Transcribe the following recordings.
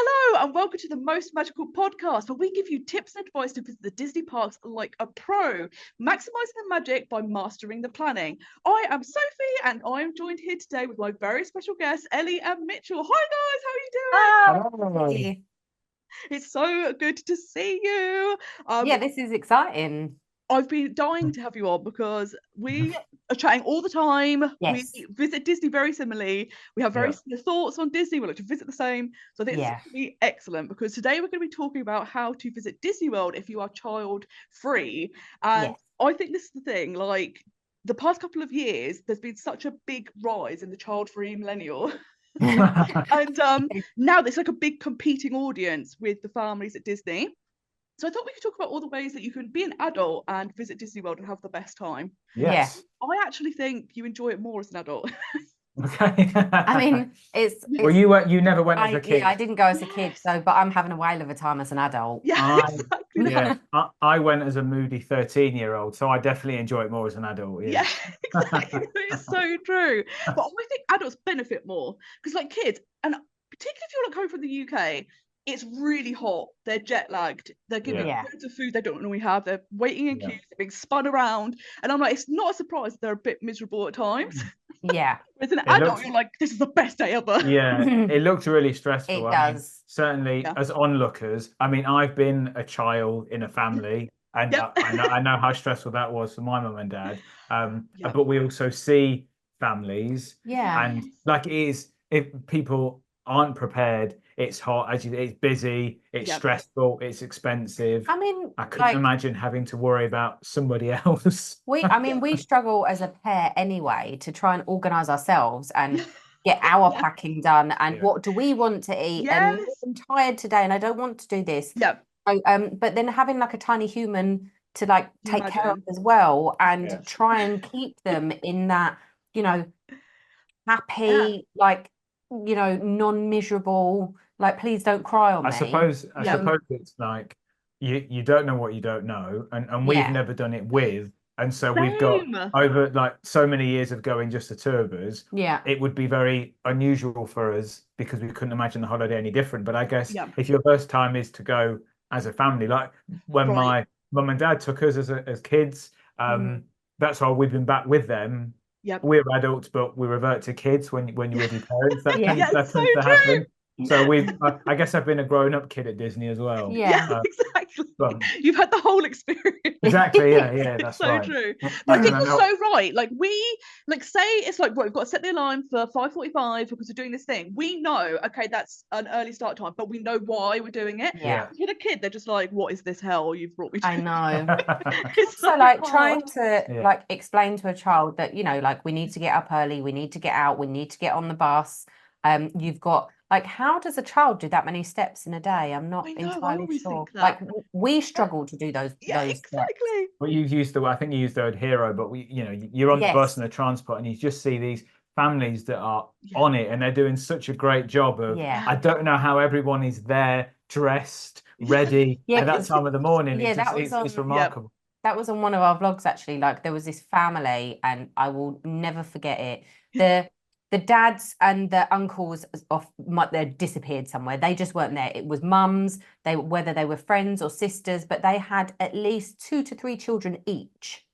Hello and welcome to the Most Magical Podcast, where we give you tips and advice to visit the Disney parks like a pro, maximising the magic by mastering the planning. I am Sophie and I am joined here today with my very special guests, Ellie and Mitchell. Hi guys, how are you doing? Hi. It's so good to see you. Yeah, this is exciting. I've been dying to have you on because we are chatting all the time. Yes. We visit Disney very similarly. We have very Yeah. similar thoughts on Disney. We like to visit the same. So I think it's going to be excellent because today we're going to be talking about how to visit Disney World if you are child free. And Yes. I think this is the thing, like the past couple of years, there's been such a big rise in the child free millennial. And now there's like a big competing audience with the families at Disney. So I thought we could talk about all the ways that you can be an adult and visit Disney World and have the best time. Yes. I actually think you enjoy it more as an adult. Okay. I mean, it's Well, you never went as a kid. Yeah, I didn't go as a kid, but I'm having a whale of a time as an adult. Yeah, exactly. Yeah, I went as a moody 13-year-old, so I definitely enjoy it more as an adult. Yeah, exactly. It's so true. But I think adults benefit more because, like kids, and particularly if you're like coming from the UK, it's really hot. They're jet lagged. They're given loads of food they don't normally have. They're waiting in queues. They're being spun around, and I'm like, it's not a surprise they're a bit miserable at times. Yeah. As an adult, you're like, this is the best day ever. Yeah, it looked really stressful. It does. Certainly, as onlookers. I mean, I've been a child in a family, and I know how stressful that was for my mum and dad. But we also see families, and like it is, if people aren't prepared, it's hot, it's busy, it's stressful, it's expensive. I mean, I couldn't imagine having to worry about somebody else. We struggle as a pair anyway to try and organise ourselves and get our packing done. And what do we want to eat? And I'm tired today and I don't want to do this. Yeah. So, but then having like a tiny human to like take care of as well and try and keep them in that, happy, like, non-miserable, like, please don't cry on me. I suppose it's like you don't know what you don't know, and we've never done it with, and so we've got over like so many years of going just the two of us. It would be very unusual for us because we couldn't imagine the holiday any different. But I guess if your first time is to go as a family, like when my mum and dad took us as kids, that's why we've been back with them. We're adults, but we revert to kids when you're with your parents. That tends to happen. So I guess I've been a grown-up kid at Disney as well. Exactly. You've had the whole experience. Exactly. Yeah, that's so right. true. I think you're so right. Like say it's like we've got to set the alarm for 5:45 because we're doing this thing. We know, okay, that's an early start time, but we know why we're doing it. Yeah. With a kid, they're just like, what is this hell you've brought me to? I know. It's so like trying to like explain to a child that, like we need to get up early, we need to get out, we need to get on the bus. You've got like, how does a child do that many steps in a day? I'm not entirely sure. Like we struggle to do those. Exactly. Steps. Well, I think you used the word hero, but you're on the bus and the transport, and you just see these families that are on it, and they're doing such a great job of. I don't know how everyone is there, dressed, ready at that time of the morning. It's remarkable. That was on one of our vlogs actually. Like there was this family, and I will never forget it. The dads and the uncles they're disappeared somewhere. They just weren't there. It was mums, whether they were friends or sisters, but they had at least 2 to 3 children each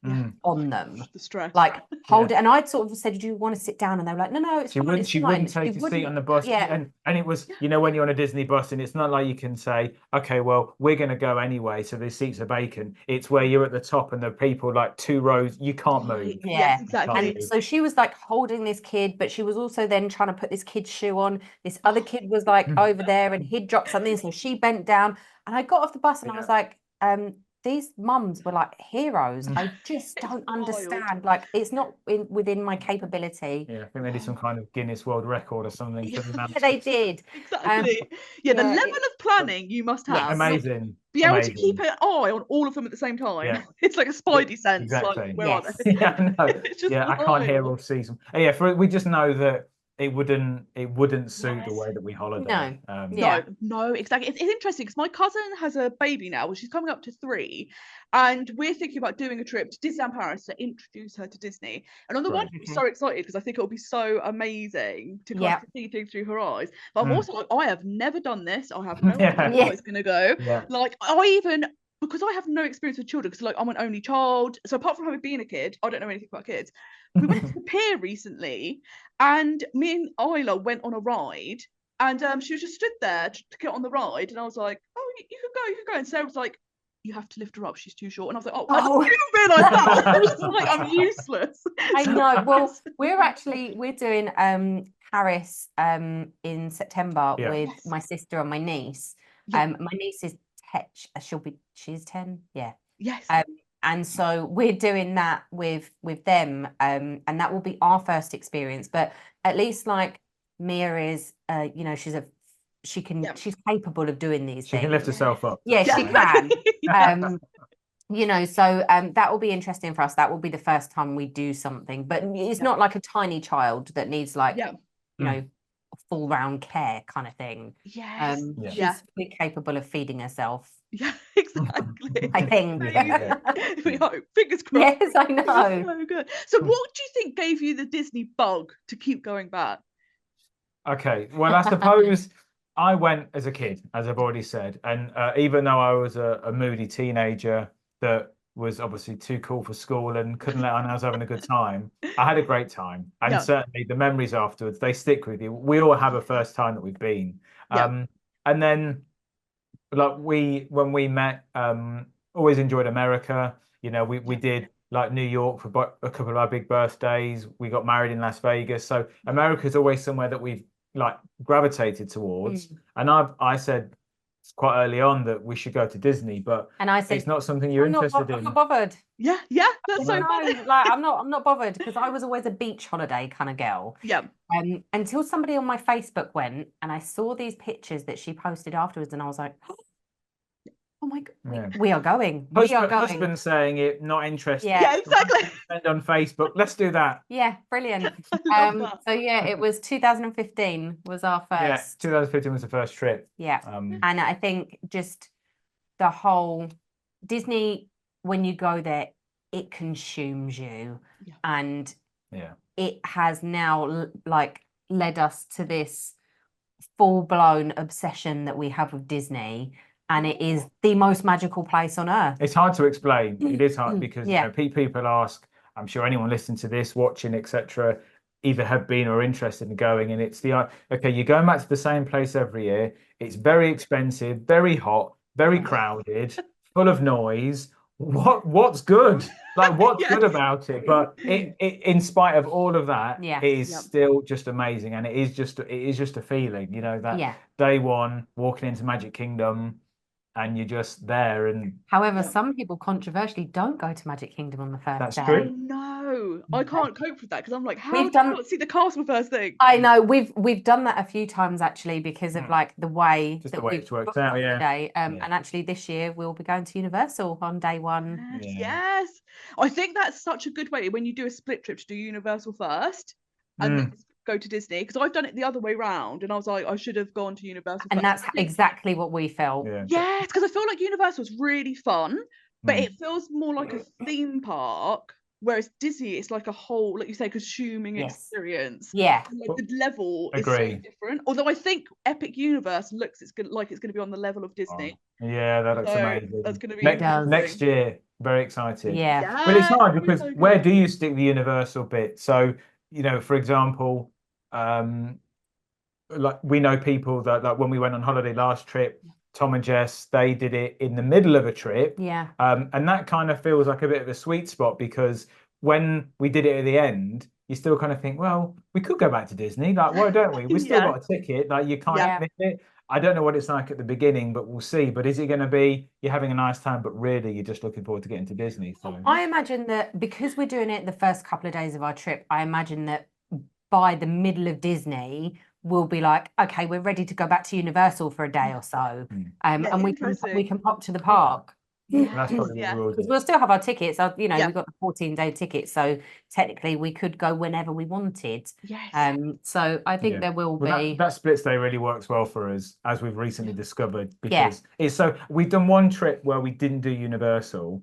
on them. The stress. Like hold it. And I'd sort of said, do you want to sit down? And they were like, no, it's fine. She wouldn't take a seat on the bus. And it was, when you're on a Disney bus, and it's not like you can say, okay, well, we're going to go anyway, so the seats are vacant. It's where you're at the top and the people like 2 rows, you can't move. Yeah, exactly. And so she was like holding this kid, but she was also then trying to put this kid's shoe on. This other kid was like over there and he'd dropped something, so she bent down. And I got off the bus and I was like, these mums were like heroes. I just don't understand. Like it's not within my capability. Yeah, I think they did some kind of Guinness World Record or something. Yeah, they did. Exactly. The level of planning you must have. Amazing. Be able to keep an eye on all of them at the same time. Yeah. It's like a spidey sense. Exactly. Like, where are they? I can't hear or see them. We just know that it wouldn't suit the way that we holiday. No, exactly. It's interesting because my cousin has a baby now, she's coming up to 3, and we're thinking about doing a trip to Disneyland Paris to introduce her to Disney. And on the one hand, I'm so excited because I think it'll be so amazing to kind of see things through her eyes. But I'm also like, I have never done this. I have no idea how it's going to go. Like, because I have no experience with children, because like I'm an only child, so apart from having been a kid, I don't know anything about kids. We went to the pier recently, and me and Isla went on a ride, and she was just stood there to get on the ride, and I was like, "Oh, you can go." And Sarah was like, "You have to lift her up; she's too short." And I was like, "Oh, I didn't realise that." I was like, "I'm useless." I know. Well, we're doing Paris in September with my sister and my niece. My niece is she's 10. Yeah. Yes. And so we're doing that with them, and that will be our first experience. But at least like Mia is, she's capable of doing these things. She can lift herself up. Yeah, she can. So that will be interesting for us. That will be the first time we do something, but it's not like a tiny child that needs like, full round care kind of thing. Yes. She's fully capable of feeding herself. Yeah, exactly. I think. We hope. Fingers crossed. Yes, I know. So good. So what do you think gave you the Disney bug to keep going back? Okay, well, I suppose I went as a kid, as I've already said, and even though I was a moody teenager that was obviously too cool for school and couldn't let on I was having a good time, I had a great time. And certainly the memories afterwards, they stick with you. We all have a first time that we've been. And then like when we met, always enjoyed America. We did like New York for a couple of our big birthdays. We got married in Las Vegas. So America is always somewhere that we've like gravitated towards. And I said quite early on that we should go to Disney, but I said, it's not something you're interested in. I'm not bothered. Yeah, that's so funny. Like I'm not bothered, because I was always a beach holiday kind of girl. Yeah. Until somebody on my Facebook went and I saw these pictures that she posted afterwards, and I was like, oh my God, we are going. Husband saying it, not interested. Yeah, exactly. Send on Facebook. Let's do that. Yeah, brilliant. So it was 2015 was our first. Yeah, 2015 was the first trip. Yeah. And I think just the whole Disney, when you go there, it consumes you. Yeah. And it has now like led us to this full-blown obsession that we have with Disney. And it is the most magical place on earth. It's hard to explain. It is hard because people ask, I'm sure anyone listening to this, watching, etc., either have been or interested in going. And it's you're going back to the same place every year. It's very expensive, very hot, very crowded, full of noise. What's good? Like, what's good about it? But it in spite of all of that, it is still just amazing. And it is just a feeling, that day one, walking into Magic Kingdom, and you're just there. And however, some people controversially don't go to Magic Kingdom on the first day. That's true. No, I can't cope with that, because I'm like, how do you not see the castle first thing? I know we've done that a few times actually, because of like the way that it's worked out. And actually this year we'll be going to Universal on day one. Yes, I think that's such a good way when you do a split trip to do Universal first and then go to Disney, because I've done it the other way round, and I was like, I should have gone to Universal and first. That's exactly what we felt. Yes, because I feel like Universal is really fun, but it feels more like a theme park, whereas Disney it's like a whole, like you say, consuming experience. Like the level is so different, although I think Epic Universe looks it's going to be on the level of Disney. That looks amazing. That's going to be next year. Very excited. Yeah, but it's hard because where do you stick the Universal bit? So for example, like we know people that, like when we went on holiday last trip, Tom and Jess, they did it in the middle of a trip. And that kind of feels like a bit of a sweet spot, because when we did it at the end, you still kind of think, well, we could go back to Disney. Like, why don't we? We still got a ticket. Like, you can't miss it. I don't know what it's like at the beginning, but we'll see. But is it going to be you're having a nice time, but really you're just looking forward to getting to Disney? So I imagine that because we're doing it the first couple of days of our trip, I imagine that by the middle of Disney, we'll be like, okay, we're ready to go back to Universal for a day or so, and we can pop to the park. That's probably what we'll do. We'll still have our tickets. You know, we've got the 14-day tickets, so technically we could go whenever we wanted. Yes. So I think there will be that split stay really works well for us, as we've recently discovered, because it's so we've done one trip where we didn't do Universal,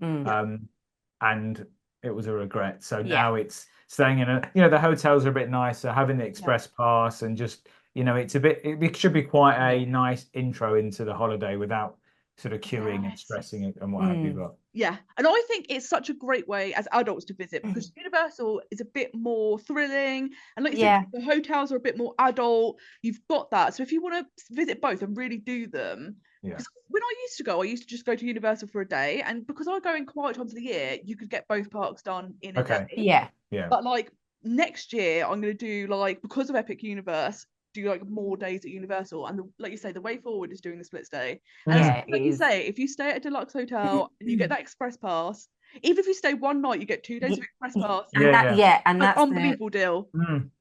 and it was a regret. So now it's staying in the hotels are a bit nicer, having the express pass, and just it should be quite a nice intro into the holiday without sort of queuing and stressing and what have you. But and I think it's such a great way as adults to visit, because Universal is a bit more thrilling, and like you said, the hotels are a bit more adult. You've got that, so if you want to visit both and really do them, because when I used to just go to Universal for a day, and because I go in quiet times of the year, you could get both parks done in a day. But like next year, I'm going to do, like, because of Epic Universe, do like more days at Universal, and like you say, the way forward is doing the split stay. And like you say, if you stay at a deluxe hotel and you get that express pass, even if you stay one night, you get 2 days of express pass. And that's unbelievable deal.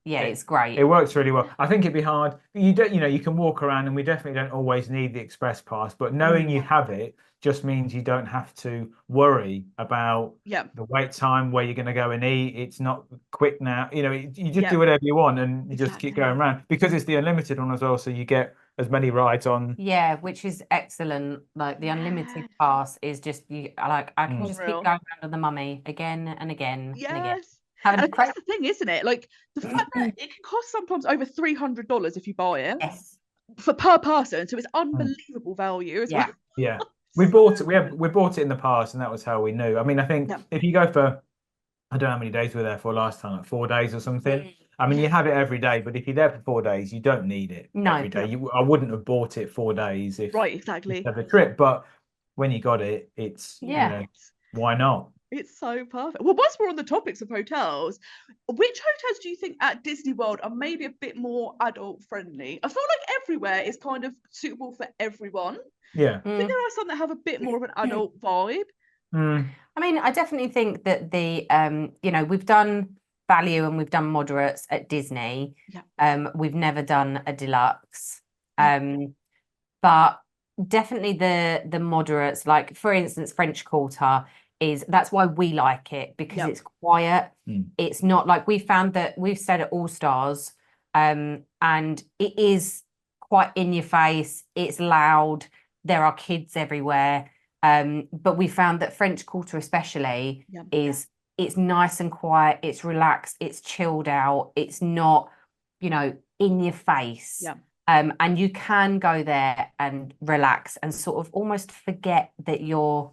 It's great. It works really well. I think it'd be hard. You can walk around, and we definitely don't always need the express pass, but knowing you have it just means you don't have to worry about the wait time, where you're going to go and eat. It's not quick now. You just do whatever you want, and you just keep going around, because it's the unlimited one as well, so you get as many rides on. Which is excellent. Like the unlimited pass is just I can just keep going around with the mummy again and again and again. And that's the thing, isn't it? Like the fact that it can cost sometimes over $300 if you buy it per person, so it's unbelievable value as well. We bought it in the past, and that was how we knew. I mean, I think if you go for, I don't know how many days we were there for last time, like 4 days or something. I mean, you have it every day, but if you're there for 4 days, you don't need it every day. I wouldn't have bought it 4 days if the trip. But when you got it, it's why not? It's so perfect. Well, whilst we're on the topics of hotels, which hotels do you think at Disney World are maybe a bit more adult friendly? I feel like everywhere is kind of suitable for everyone. I think there are some that have a bit more of an adult vibe. I mean, I definitely think that the we've done value and we've done moderates at Disney. We've never done a deluxe. But definitely the moderates, like for instance, French Quarter, that's why we like it, because it's quiet. It's not like, we found that we've stayed at All Stars, and it is quite in your face, it's loud, there are kids everywhere. But we found that French Quarter especially it's nice and quiet, it's relaxed, it's chilled out, it's not, in your face. And you can go there and relax and sort of almost forget that you're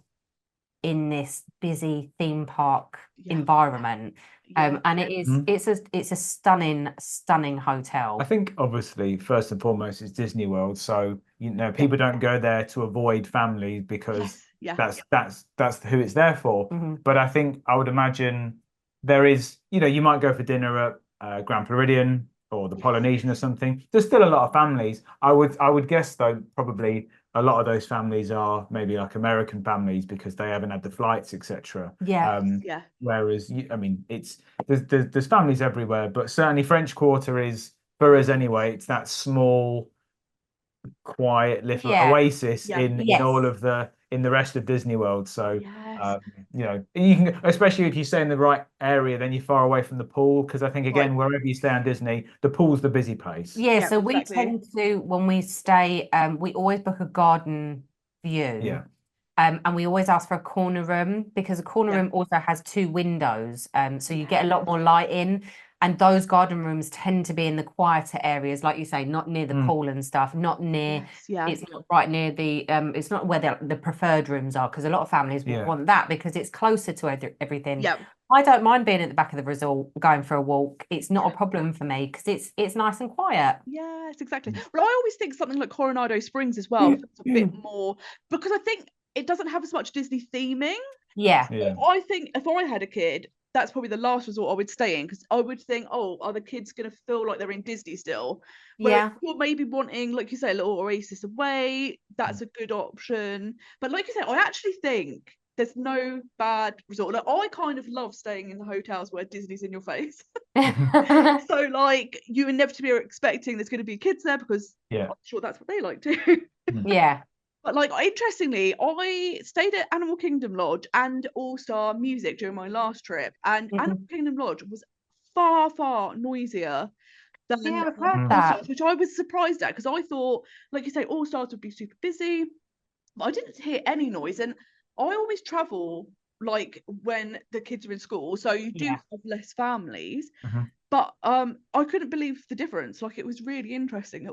in this busy theme park environment. And it's a stunning hotel. I think obviously first and foremost it's Disney World, so people don't go there to avoid families, because that's who it's there for. But I think I would imagine there is, you might go for dinner at Grand Floridian or the Polynesian or something. There's still a lot of families. I would guess though probably a lot of those families are maybe like American families, because they haven't had the flights, etc. Whereas there's families everywhere, but certainly French Quarter is, for us anyway, it's that small, quiet little oasis in all of the rest of Disney World. So you can, especially if you stay in the right area, then you're far away from the pool, because I think again wherever you stay on Disney, the pool's the busy place. So we tend to, when we stay, we always book a garden view. And we always ask for a corner room, because a corner room also has 2 windows, so you get a lot more light in. And those garden rooms tend to be in the quieter areas, like you say, not near the pool and stuff, not near, it's not right near the, it's not where the preferred rooms are, because a lot of families want that because it's closer to everything. I don't mind being at the back of the resort, going for a walk. It's not a problem for me, because it's nice and quiet. Yes, exactly. Well, I always think something like Coronado Springs as well, it's a bit more, because I think it doesn't have as much Disney theming. I think if I had a kid, that's probably the last resort I would stay in, because I would think, are the kids going to feel like they're in Disney still? Whereas you're maybe wanting, like you say, a little oasis away, that's a good option. But like you say, I actually think there's no bad resort. Like, I kind of love staying in the hotels where Disney's in your face. So like, you inevitably are expecting there's going to be kids there, because I'm sure that's what they like too. But like, interestingly, I stayed at Animal Kingdom Lodge and All Star Music during my last trip, and Animal Kingdom Lodge was far, far noisier than I've heard All that. Stars, which I was surprised at, because I thought, like you say, All Stars would be super busy, but I didn't hear any noise. And I always travel like when the kids are in school, so you do have less families. But I couldn't believe the difference. Like, it was really interesting.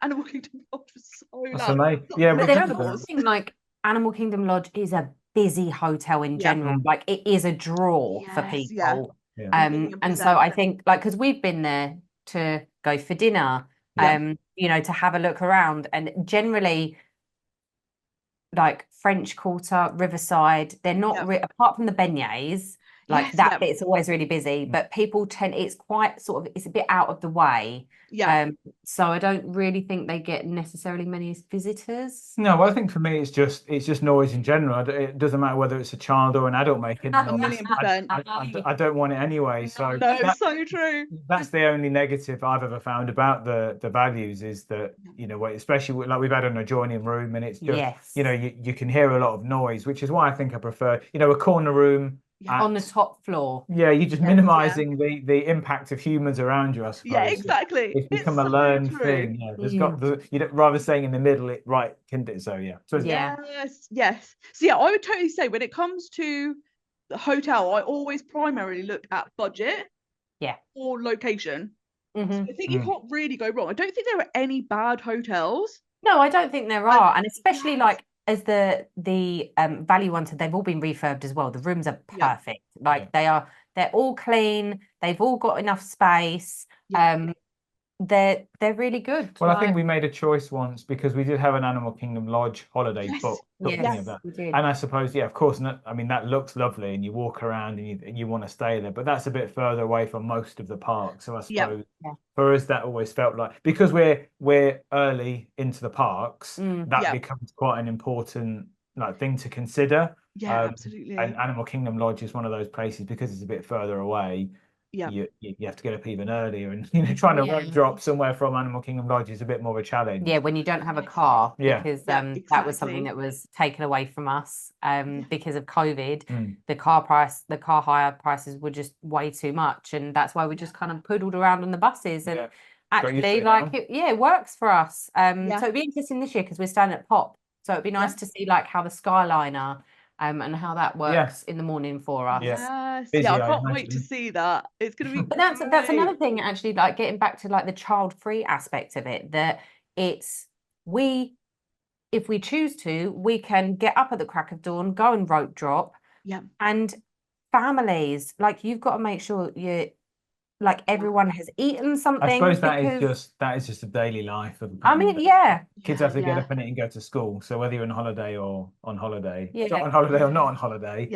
Animal Kingdom Lodge was so loud. Yeah, but I think like Animal Kingdom Lodge is a busy hotel in general. Like, it is a draw for people. And so I think, like, because we've been there to go for dinner, you know, to have a look around, and generally, like French Quarter, Riverside, they're not apart from the beignets. Like that bit's always really busy, but people tend, it's quite sort of, it's a bit out of the way. So I don't really think they get necessarily many visitors. No, well, I think for me it's just noise in general. It doesn't matter whether it's a child or an adult making noise. 1,000,000%. I don't want it anyway. So no, it's so true. That's the only negative I've ever found about the values, is that, you know, especially like we've had an adjoining room, and it's just you know, you can hear a lot of noise, which is why I think I prefer, you know, a corner room. On the top floor. Yeah, you're just minimizing the impact of humans around you, I suppose. Yeah, exactly. It's become a learned thing. Yeah, there's you know, rather saying in the middle, it can do so. Yeah. So yes. So yeah, I would totally say when it comes to the hotel, I always primarily look at budget, or location. So I think you can't really go wrong. I don't think there are any bad hotels. No, I don't think there are, and especially like, as the value ones, they've all been refurbed as well. The rooms are perfect. Like they're all clean. They've all got enough space. They're really good. Well, I think we made a choice once, because we did have an Animal Kingdom Lodge holiday book. And I suppose, of course, I mean, that looks lovely, and you walk around and you want to stay there, but that's a bit further away from most of the park. So I suppose for us, that always felt like, because we're early into the parks, that becomes quite an important thing to consider. Absolutely. And Animal Kingdom Lodge is one of those places, because it's a bit further away. You have to get up even earlier, and you know, trying to rope drop somewhere from Animal Kingdom Lodge is a bit more of a challenge. Yeah, when you don't have a car, because exactly. that was something that was taken away from us because of COVID. The car hire prices were just way too much, and that's why we just kind of poodled around on the buses. And actually, like it works for us. So it'd be interesting this year, because we're staying at Pop, so it'd be nice to see like how the Skyliner. And how that works in the morning for us. I can't wait to see that. It's gonna be. But that's another thing, actually, like getting back to like the child-free aspect of it, that if we choose to, we can get up at the crack of dawn, go and rope drop. And families, like, you've got to make sure everyone has eaten something. I suppose that is just a daily life of. I mean, kids have to get up in it and go to school. So whether you're on holiday or on holiday, not on holiday or not on holiday,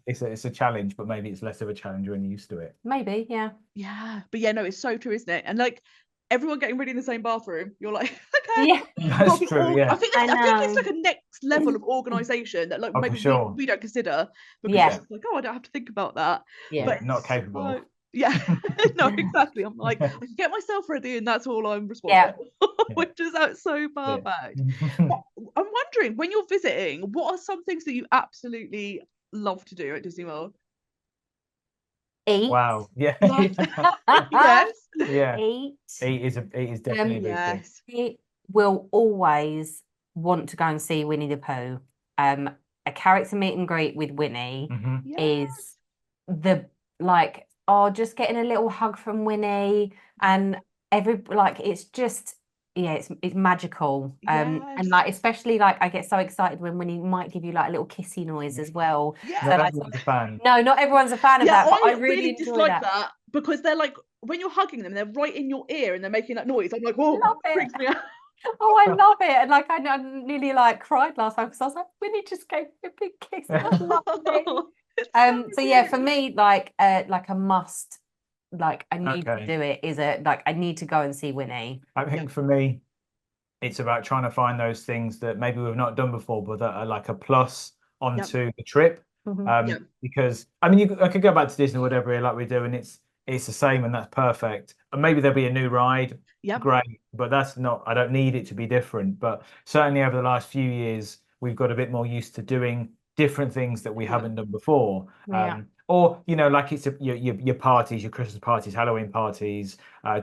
it's a challenge. But maybe it's less of a challenge when you're used to it. Maybe, but no, it's so true, isn't it? And like everyone getting ready in the same bathroom, you're like, okay, that's true. I think it's like a next level of organisation that like maybe we don't consider, because it's like, I don't have to think about that. But not capable. No, exactly. I'm like, I can get myself ready, and that's all I'm responsible for, which is so perfect. I'm wondering, when you're visiting, what are some things that you absolutely love to do at Disney World? Eat. Wow. Yes. Eat is definitely a big thing. He will always want to go and see Winnie the Pooh. A character meet and greet with Winnie is just getting a little hug from Winnie, and it's just it's magical. And like, especially like, I get so excited when Winnie might give you like a little kissy noise as well. Not everyone's a fan. No, not everyone's a fan of that, but I really enjoy dislike that, because they're like, when you're hugging them, they're right in your ear and they're making that noise. I'm like, whoa, that freaks me out. Oh, I love it. And like, I nearly like cried last time, because I was like, Winnie just gave me a big kiss. I love it. So for me, like a must, like I need to do it, is I need to go and see Winnie. I think for me, it's about trying to find those things that maybe we've not done before, but that are like a plus onto the trip. Because I mean, I could go back to Disney World every year like we do, and it's it's the same and that's perfect. And maybe there'll be a new ride. Great, but that's not, I don't need it to be different. But certainly over the last few years, we've got a bit more used to doing different things that we haven't done before. Or, you know, like it's your parties, your Christmas parties, Halloween parties,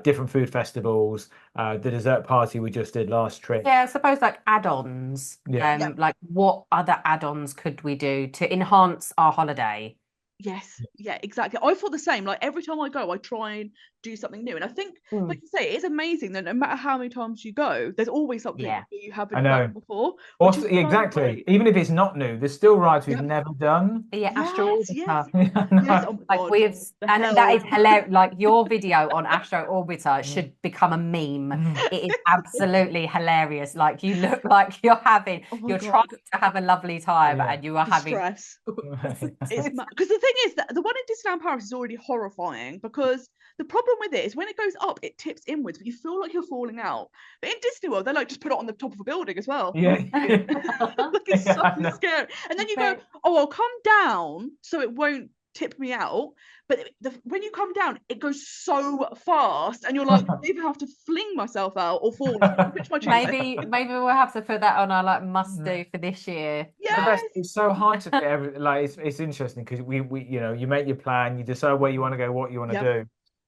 different food festivals, the dessert party we just did last trip. Yeah, I suppose like add-ons. Like what other add-ons could we do to enhance our holiday? Yes, yeah, exactly. I feel the same. Like every time I go, I try and do something new. And I think, like you say, it's amazing that no matter how many times you go, there's always something that you haven't done before. Also, exactly. Even if it's not new, there's still rides we've never done. Yeah, Astro Orbiter. Yes. Oh like God, we've, and that is hilarious. Like your video on Astro Orbiter should become a meme. It is absolutely hilarious. Like you look like you're having, you're trying to have a lovely time, and you are having stress. Because the thing is that the one in Disneyland Paris is already horrifying, because the problem with it is when it goes up, it tips inwards, but you feel like you're falling out. But in Disney World, they like just put it on the top of a building as well. Yeah. Like it's so scary. And then you go, oh, I'll come down so it won't tip me out. But when you come down, it goes so fast, and you're like, I either have to fling myself out or fall. Maybe we'll have to put that on our like must do for this year. Yes. It's so hard to fit everything. Like it's interesting because we you know, you make your plan, you decide where you want to go, what you want to do,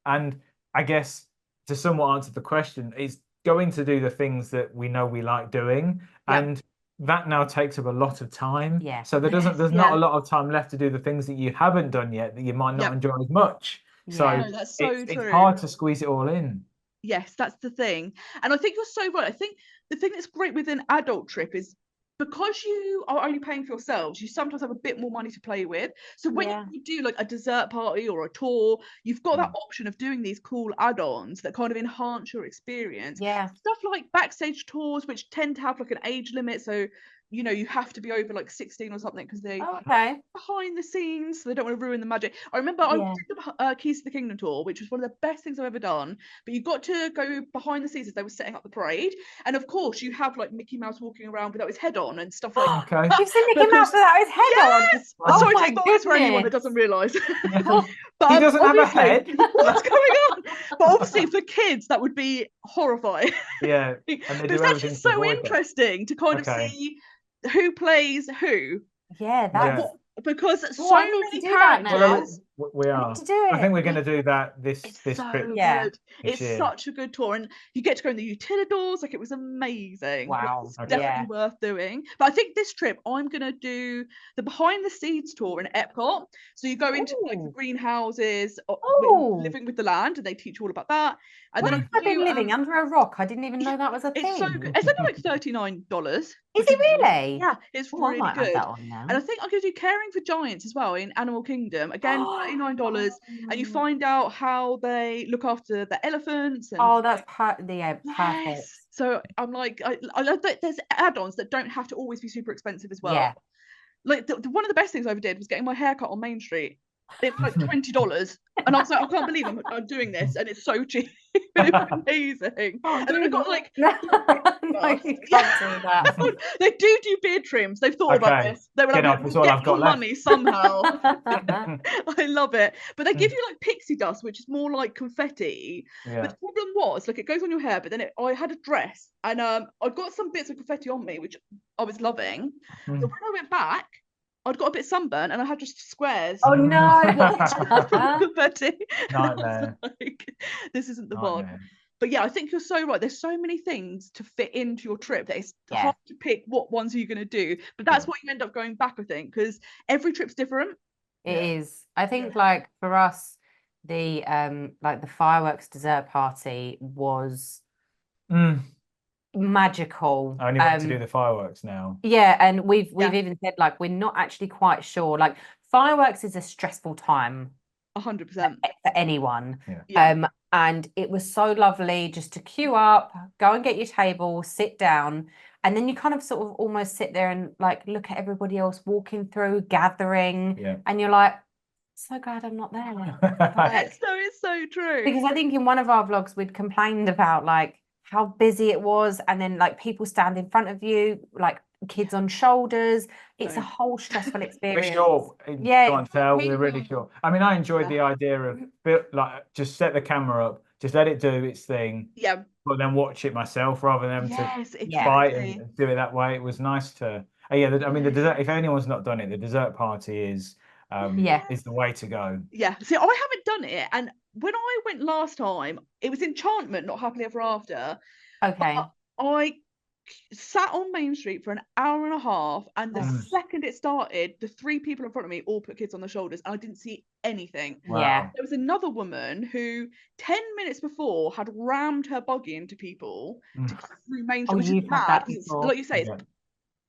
and I guess to somewhat answer the question, it's going to do the things that we know we like doing, and that now takes up a lot of time. So there's not a lot of time left to do the things that you haven't done yet that you might not enjoy as much. So that's so true. It's hard to squeeze it all in. Yes, that's the thing. And I think you're so right. I think the thing that's great with an adult trip is because you are only paying for yourselves, you sometimes have a bit more money to play with. So when you do like a dessert party or a tour, you've got that option of doing these cool add-ons that kind of enhance your experience. Stuff like backstage tours, which tend to have like an age limit. So, you know, you have to be over like 16 or something because they behind the scenes, so they don't want to ruin the magic. I remember I did the Keys to the Kingdom tour, which was one of the best things I've ever done. But you got to go behind the scenes as they were setting up the parade, and of course you have like Mickey Mouse walking around without his head on and stuff like that. You've seen Mickey Mouse without his head on? Sorry to spoil this for anyone that doesn't realise. But he doesn't have a head. What's going on? But obviously for kids that would be horrifying. And but it's actually so interesting to kind of see who plays who. Because so many characters. We are. I think we're going to do that this trip. It's such a good tour, and you get to go in the Utilidors. Like it was amazing. Wow, it's definitely worth doing. But I think this trip I'm going to do the behind the scenes tour in Epcot. So you go into like the greenhouses, living with the land, and they teach you all about that. And then I've been living under a rock. I didn't even know that was a thing. It's so good. It's only like $39. Is it really? Yeah, it's really good. And I think I'm going to do Caring for Giants as well in Animal Kingdom. Again, $39, and you find out how they look after the elephants. And, that's perfect. So I'm like, I love that there's add-ons that don't have to always be super expensive as well. Like one of the best things I ever did was getting my hair cut on Main Street. It's like $20, and I was like, I can't believe I'm doing this, and it's so cheap. It's amazing. And then I got like they do beard trims. They've thought about this. They were like, we'll get your money somehow. I love it. But they give you like pixie dust, which is more like confetti. But the problem was, like, it goes on your hair, but then I had a dress, and I got some bits of confetti on me, which I was loving. So when I went back, I'd got a bit sunburned and I had just squares. Oh no! Nightmare. Like, this isn't the one. But yeah, I think you're so right. There's so many things to fit into your trip that it's hard to pick what ones are you going to do. But that's what you end up going back, I think, because every trip's different. It is. I think like for us, the like the fireworks dessert party was magical. I only want to do the fireworks now. And we've even said like we're not actually quite sure. Like fireworks is a stressful time 100% for anyone. And it was so lovely just to queue up, go and get your table, sit down, and then you kind of sort of almost sit there and like look at everybody else walking through, gathering, and you're like, so glad I'm not there. It's so true. Because I think in one of our vlogs we'd complained about like how busy it was, and then like people stand in front of you like kids on shoulders. It's a whole stressful experience. We're short. Yeah, can't tell. We're really short. I mean, I enjoyed the idea of like just set the camera up, just let it do its thing. Yeah. But then watch it myself rather than to fight and do it that way. It was nice to. I mean, the dessert. If anyone's not done it, the dessert party is the way to go. Yeah. See, I haven't done it, and when I went last time, it was Enchantment, not Happily Ever After. Okay. I sat on Main Street for an hour and a half, and the second it started, the 3 people in front of me all put kids on their shoulders, and I didn't see anything. Wow. Yeah. There was another woman who 10 minutes before had rammed her buggy into people to go through Main Street, which is mad. Like you say,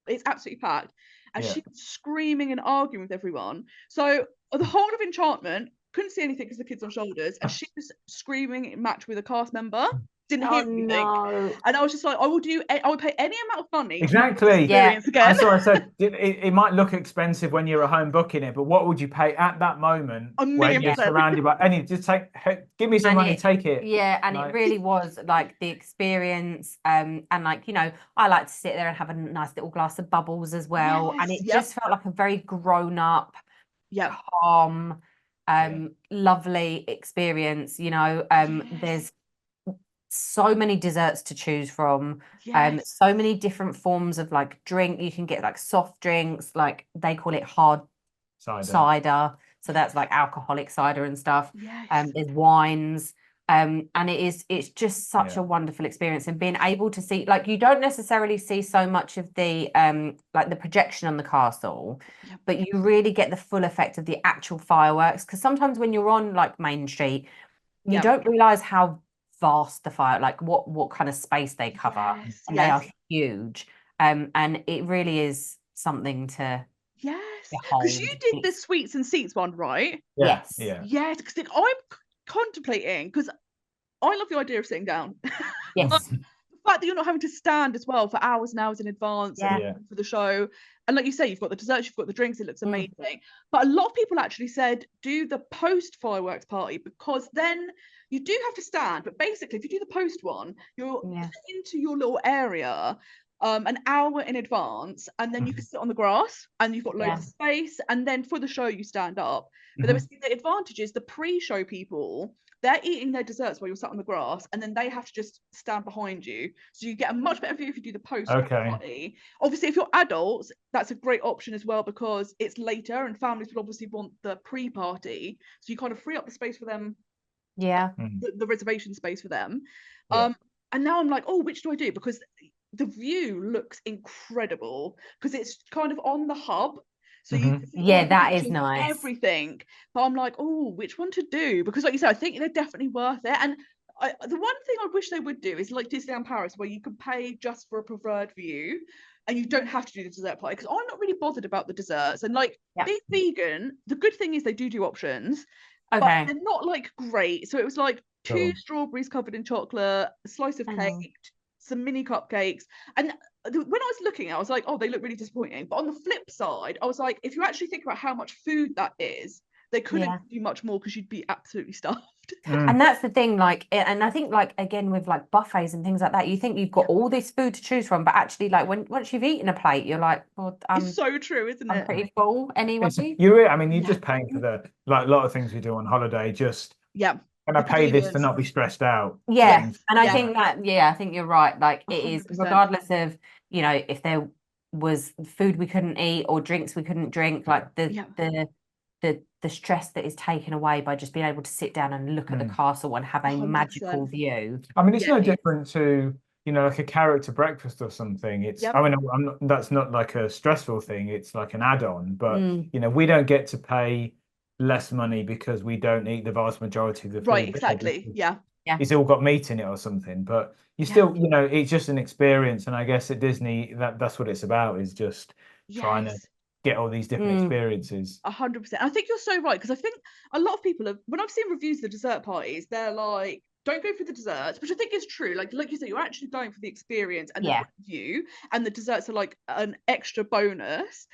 it's absolutely packed, and she was screaming and arguing with everyone. So the whole of Enchantment, couldn't see anything because the kids on shoulders, and she was screaming in match with a cast member. Didn't hear anything. No. And I was just like, I will pay any amount of money. Exactly. Again. I said it might look expensive when you're at home booking it, but what would you pay at that moment when you're surrounded by just give me some money, take it. Yeah, and it really was like the experience. And like, you know, I like to sit there and have a nice little glass of bubbles as well. And it just felt like a very grown up, calm, lovely experience. You know, there's so many desserts to choose from, so many different forms of like drink. You can get like soft drinks, like they call it hard cider, so that's like alcoholic cider and stuff. There's wines, and it's just such a wonderful experience. And being able to see, like, you don't necessarily see so much of the like the projection on the castle, but you really get the full effect of the actual fireworks, because sometimes when you're on like Main Street, you don't realize how vast the fire, like what kind of space they cover, and they are huge, and it really is something to because you did the sweets and seats one, right? Yes, because I'm contemplating, because I love the idea of sitting down. Yes. The fact that you're not having to stand as well for hours and hours in advance for the show, and like you say, you've got the desserts, you've got the drinks, it looks amazing. But a lot of people actually said do the post fireworks party, because then you do have to stand, but basically if you do the post one, you're into your little area an hour in advance, and then you can sit on the grass and you've got loads of space, and then for the show you stand up. But there was the advantage is the pre-show people, they're eating their desserts while you're sat on the grass, and then they have to just stand behind you, so you get a much better view if you do the post party. Obviously if you're adults, that's a great option as well, because it's later and families will obviously want the pre-party, so you kind of free up the space for them, the reservation space for them. And now I'm like, oh, which do I do? Because the view looks incredible, because it's kind of on the hub, so you can see that is nice, everything. But I'm like, oh, which one to do? Because like you said, I think they're definitely worth it. And the one thing I wish they would do is like Disneyland Paris, where you can pay just for a preferred view and you don't have to do the dessert party, because I'm not really bothered about the desserts. And like being vegan, the good thing is they do options, but they're not like great. So it was like 2 strawberries covered in chocolate, a slice of cake, some mini cupcakes. And when I was looking, I was like, oh, they look really disappointing. But on the flip side, I was like, if you actually think about how much food that is, they couldn't do much more, because you'd be absolutely stuffed. And that's the thing, like, and I think like again with like buffets and things like that, you think you've got all this food to choose from, but actually like once you've eaten a plate, you're like, well, it's so true, isn't it? I'm pretty full anyway. You're just paying for the, like a lot of things we do on holiday, just and I pay this to not be stressed out. And I think that I think you're right, like it 100%. Is regardless of, you know, if there was food we couldn't eat or drinks we couldn't drink, like the stress that is taken away by just being able to sit down and look at the castle and have a 100%. Magical view. I mean, it's no different to, you know, like a character breakfast or something. It's I mean, that's not like a stressful thing, it's like an add-on, but you know, we don't get to pay less money because we don't eat the vast majority of the food. Right, exactly. It's all got meat in it or something, but you still, you know, it's just an experience. And I guess at Disney, that's what it's about, is just trying to get all these different experiences. 100%. I think you're so right, because I think a lot of people have, when I've seen reviews of the dessert parties, they're like, don't go for the desserts, which I think is true. Like you said, you're actually going for the experience and the view, and the desserts are like an extra bonus.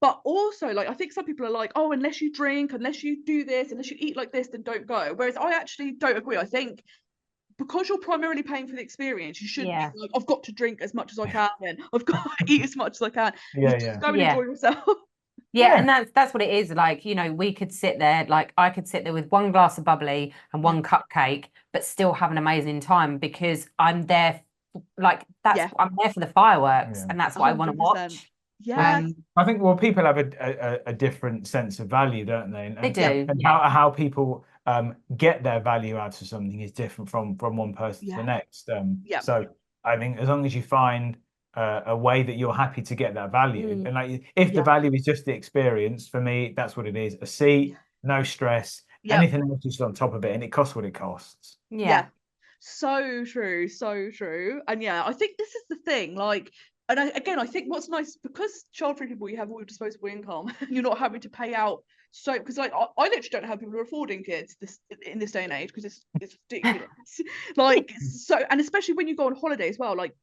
But also, like, I think some people are like, oh, unless you drink, unless you do this, unless you eat like this, then don't go. Whereas I actually don't agree. I think because you're primarily paying for the experience, you shouldn't be like, I've got to drink as much as I can, and I've got to eat as much as I can. You just go and enjoy yourself. And that's what it is. Like, you know, we could sit there, like I could sit there with one glass of bubbly and one cupcake, but still have an amazing time because I'm there. Like I'm there for the fireworks, and that's what 100%. I want to watch. Yeah, I think people have a different sense of value, don't they? And they do. And how people get their value out of something is different from one person to the next. So I think as long as you find a way that you're happy to get that value, and like if the value is just the experience, for me, that's what it is. A seat, no stress, anything else just on top of it, and it costs what it costs. Yeah. So true, so true. And I think this is the thing, like, and I think what's nice, because child-free people, you have all disposable income, you're not having to pay out. So, because like I literally don't have people who are affording kids in this day and age, because it's ridiculous. Like, so, and especially when you go on holiday as well, like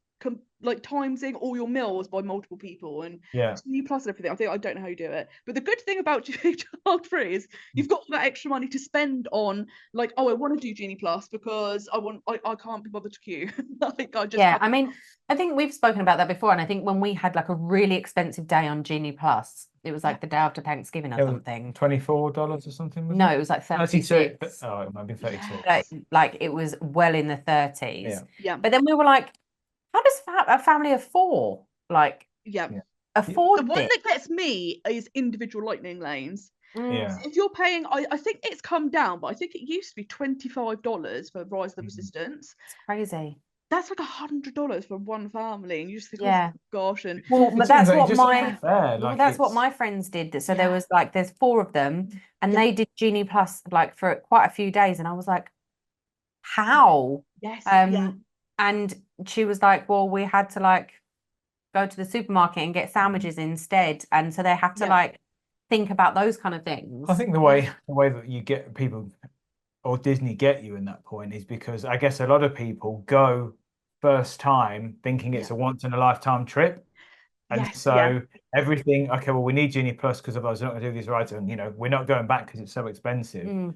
timesing all your meals by multiple people and Disney Plus and everything. I don't know how you do it, but the good thing about Childfree is you've got that extra money to spend on, like, oh, I want to do Genie Plus because I can't be bothered to queue. Like, I mean, I think we've spoken about that before, and I think when we had like a really expensive day on Genie Plus, it was like the day after Thanksgiving or something. $24 or something? No, it was like 32. Oh, it might be 32. Like it was well in the 30s. Yeah. But then we were like, how does a family of 4 like afford the one that gets me is individual lightning lanes. So if you're paying, I think it's come down, but I think it used to be $25 for Rise of the Resistance. It's crazy. That's like $100 for one family, and you just think, oh gosh. And but that's what my friends did. So there was like, there's 4 of them, and they did Genie Plus like for quite a few days, and I was like, how? And she was like, well, we had to like go to the supermarket and get sandwiches instead, and so they have to like think about those kind of things. I think the way that you get people, or Disney get you in that point, is because I guess a lot of people go first time thinking it's a once in a lifetime trip, and everything, okay, well, we need Genie Plus because otherwise we're not going to do these rides, and we're not going back because it's so expensive.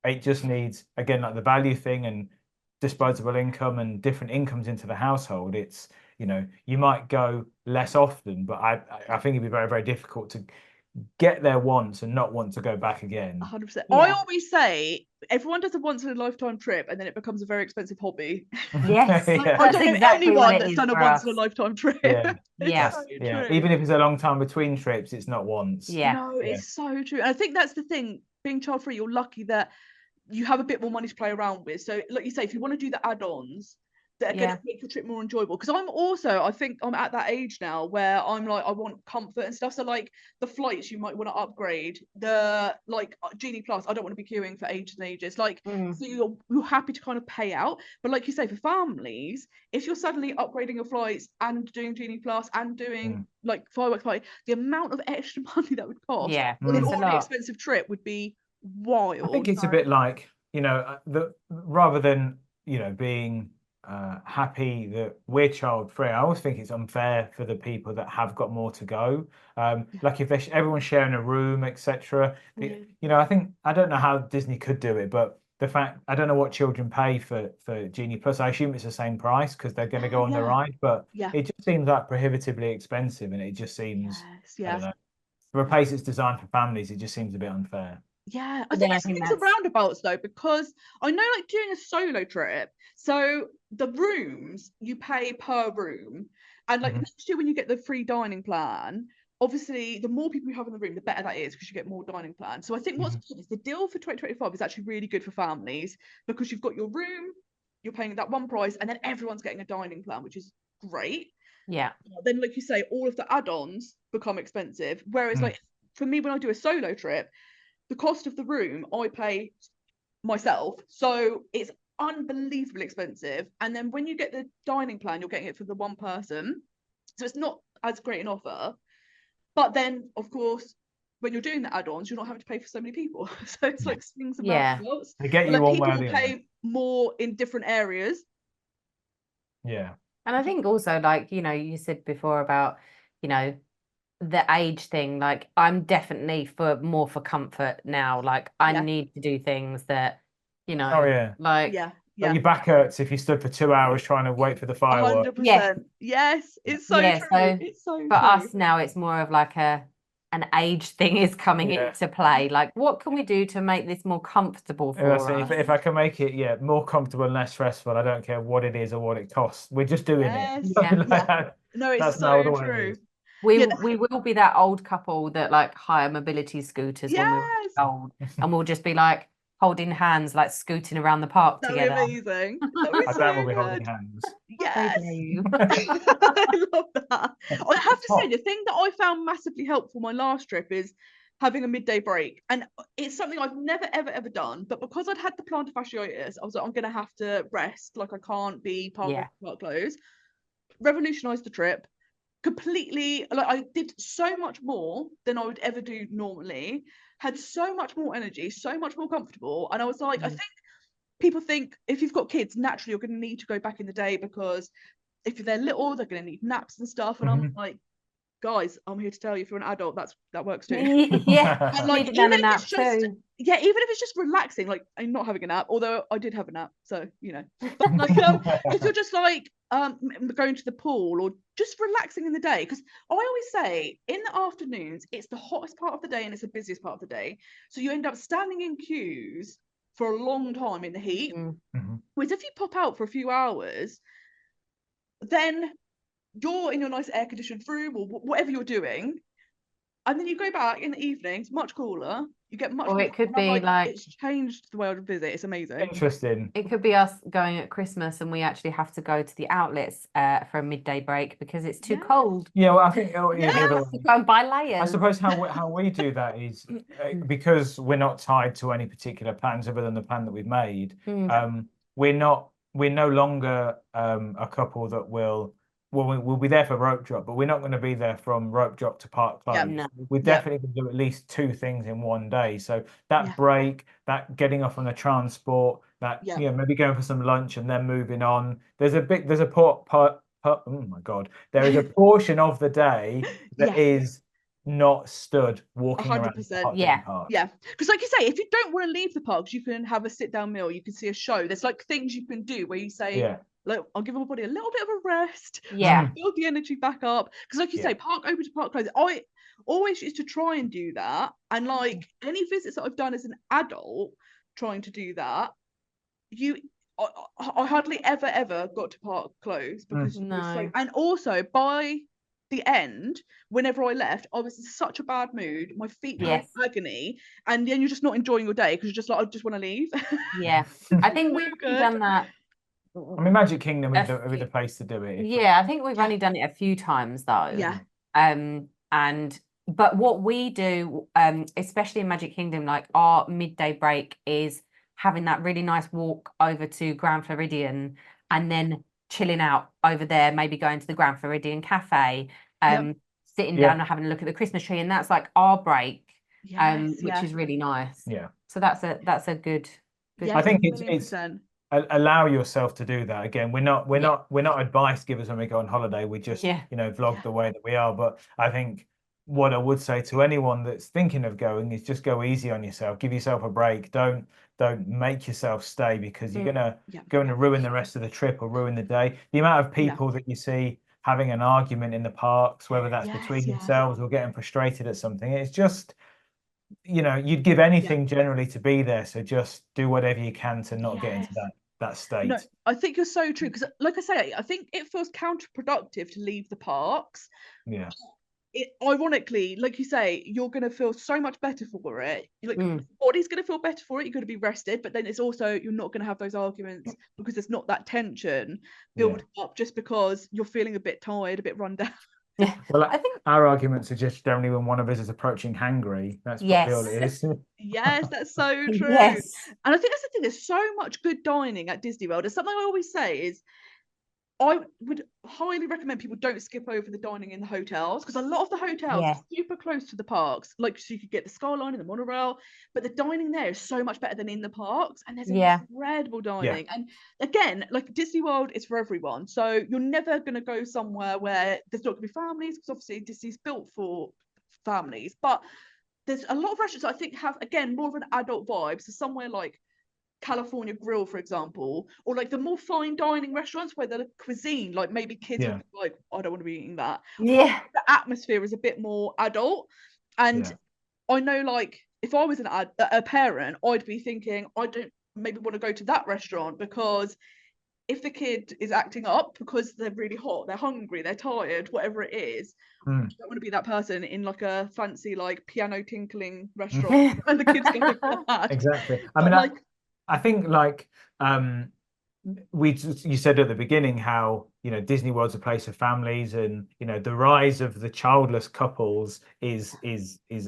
It just needs, again, like the value thing and disposable income and different incomes into the household. It's, you might go less often, but I think it'd be very, very difficult to get there once and not want to go back again. 100%. I always say everyone does a once in a lifetime trip, and then it becomes a very expensive hobby. Yes, I don't know anyone that's done a once in a lifetime trip. Even if it's a long time between trips, it's not once. It's so true. And I think that's the thing, being child free, you're lucky that you have a bit more money to play around with. So like you say, if you want to do the add-ons that are going to make the trip more enjoyable, because I think I'm at that age now where I'm like, I want comfort and stuff. So like the flights, you might want to upgrade. The like Genie Plus, I don't want to be queuing for ages and ages. Like, so you're happy to kind of pay out. But like you say, for families, if you're suddenly upgrading your flights and doing Genie Plus and doing like fireworks party, the amount of extra money that would cost for an already expensive trip would be wild. I think it's a bit like, rather than being happy that we're child free, I always think it's unfair for the people that have got more to go. Like if everyone's sharing a room, etc. I think, I don't know how Disney could do it, but the fact, I don't know what children pay for Genie Plus. I assume it's the same price because they're going to go on the ride, but it just seems like prohibitively expensive, and it just seems I don't know, for a place that's designed for families, it just seems a bit unfair. Yeah, I think it's a roundabouts though, because I know, like, doing a solo trip, so the rooms you pay per room, and like next year when you get the free dining plan, obviously the more people you have in the room, the better that is, because you get more dining plans. So I think what's good is the deal for 2025 is actually really good for families, because you've got your room, you're paying that one price, and then everyone's getting a dining plan, which is great. Then, like you say, all of the add-ons become expensive, whereas like for me, when I do a solo trip, the cost of the room I pay myself, so it's unbelievably expensive. And then when you get the dining plan, you're getting it for the one person, so it's not as great an offer. But then, of course, when you're doing the add-ons, you're not having to pay for so many people. So it's like swings and roundabouts. They get you one way or the other. People pay more in different areas. And I think also, like, you said before about, the age thing, like I'm definitely more for comfort now. Like I need to do things that, like Like your back hurts if you stood for 2 hours trying to wait for the fireworks. 100%. Yes, it's so true. So it's so for true. us now, it's more of like an age thing is coming into play. Like, what can we do to make this more comfortable for us? If I can make it, more comfortable and less stressful, I don't care what it is or what it costs. We're just doing it. No, it's so true. We will be that old couple that like hire mobility scooters when we're old, and we'll just be like holding hands, like scooting around the park together. That'd be amazing. I bet we'll be holding hands. Yes. I love that. I have to say, the thing that I found massively helpful my last trip is having a midday break. And it's something I've never, ever done. But because I'd had the plantar fasciitis, I was like, I'm going to have to rest. Like, I can't be park clothes. Revolutionized the trip. Completely, like, I did so much more than I would ever do normally, had so much more energy, so much more comfortable. And I was like, I think people think if you've got kids, naturally you're going to need to go back in the day, because if they're little, they're going to need naps and stuff. And I'm like, guys, I'm here to tell you, if you're an adult, that works too. And like, even if it's just even if it's just relaxing, like, I'm not having a nap, although I did have a nap, so but like, if you're just like going to the pool or just relaxing in the day, because I always say in the afternoons it's the hottest part of the day and it's the busiest part of the day, so you end up standing in queues for a long time in the heat. Whereas if you pop out for a few hours, then you're in your nice air conditioned room or whatever you're doing, and then you go back in the evening, it's much cooler, you get much or more, it could be like it's changed the way I would visit. It's amazing. Interesting. It could be us going at Christmas and we actually have to go to the outlets for a midday break because it's too cold. Well, I think go and buy layers. I suppose how we do that is because we're not tied to any particular plans other than the plan that we've made. We're no longer a couple that we'll be there for rope drop, but we're not going to be there from rope drop to park close. We definitely do at least 2 things in one day. So that break, that getting off on the transport, that maybe going for some lunch and then moving on. There is a portion of the day that is not stood walking 100%. Around because like you say, if you don't want to leave the parks, you can have a sit down meal, you can see a show, there's like things you can do where you say like, I'll give my body a little bit of a rest, build the energy back up, because like you say, park open to park close. I always used to try and do that, and like any visits that I've done as an adult trying to do that, I hardly ever got to park close, because and also by the end, whenever I left, I was in such a bad mood, my feet were in agony, and then you're just not enjoying your day because you're just like, I just want to leave. I think we've done that. I mean, Magic Kingdom is the place to do it. I think we've only done it a few times though. But what we do, especially in Magic Kingdom, like our midday break is having that really nice walk over to Grand Floridian and then chilling out over there, maybe going to the Grand Floridian Cafe, sitting down and having a look at the Christmas tree, and that's like our break, which is really nice. So that's a good. I think it's allow yourself to do that. Again, we're not advice givers when we go on holiday. We just vlog the way that we are. But I think what I would say to anyone that's thinking of going is just go easy on yourself. Give yourself a break. Don't make yourself stay, because you're going to ruin the rest of the trip or ruin the day. The amount of people that you see having an argument in the parks, whether that's between themselves or getting frustrated at something, it's just, you'd give anything generally to be there. So just do whatever you can to not get into that state. No, I think you're so true, because like I say, I think it feels counterproductive to leave the parks. Ironically, like you say, you're going to feel so much better for it. Like, body's going to feel better for it. You're going to be rested, but then it's also, you're not going to have those arguments because there's not that tension building up just because you're feeling a bit tired, a bit run down. Well, I think our arguments are just generally when one of us is approaching hangry. That's probably all it is. Yes, that's so true. And I think that's the thing. There's so much good dining at Disney World. It's something I always say is, I would highly recommend people don't skip over the dining in the hotels, because a lot of the hotels are super close to the parks, like, so you could get the skyline and the monorail, but the dining there is so much better than in the parks, and there's incredible dining. And again, like, Disney World is for everyone, so you're never going to go somewhere where there's not going to be families, because obviously Disney's built for families, but there's a lot of restaurants I think have, again, more of an adult vibe. So somewhere like California Grill, for example, or like the more fine dining restaurants where the cuisine, like maybe kids would be like, I don't want to be eating that. Yeah. The atmosphere is a bit more adult. And I know, like, if I was a parent, I'd be thinking, I don't maybe want to go to that restaurant, because if the kid is acting up because they're really hot, they're hungry, they're tired, whatever it is, I don't want to be that person in like a fancy like piano tinkling restaurant and the kids going mad. Exactly. I But mean, like, I think like you said at the beginning how, you know, Disney World's a place of families, and, you know, the rise of the childless couples is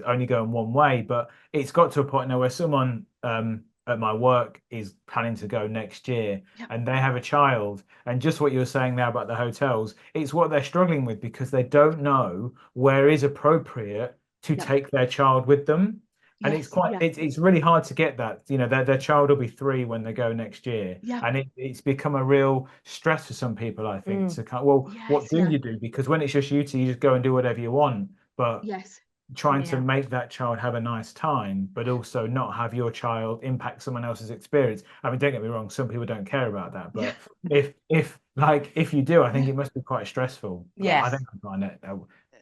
only going one way, but it's got to a point now where someone at my work is planning to go next year, and they have a child, and just what you were saying now about the hotels, it's what they're struggling with, because they don't know where is appropriate to take their child with them. And it's it's really hard to get that, you know, their child will be 3 when they go next year. And it's become a real stress for some people, I think, to kind of, what do you do? Because when it's just you two, you just go and do whatever you want. But trying to make that child have a nice time, but also not have your child impact someone else's experience. I mean, don't get me wrong, some people don't care about that, but if you do, I think it must be quite stressful. I think I find it.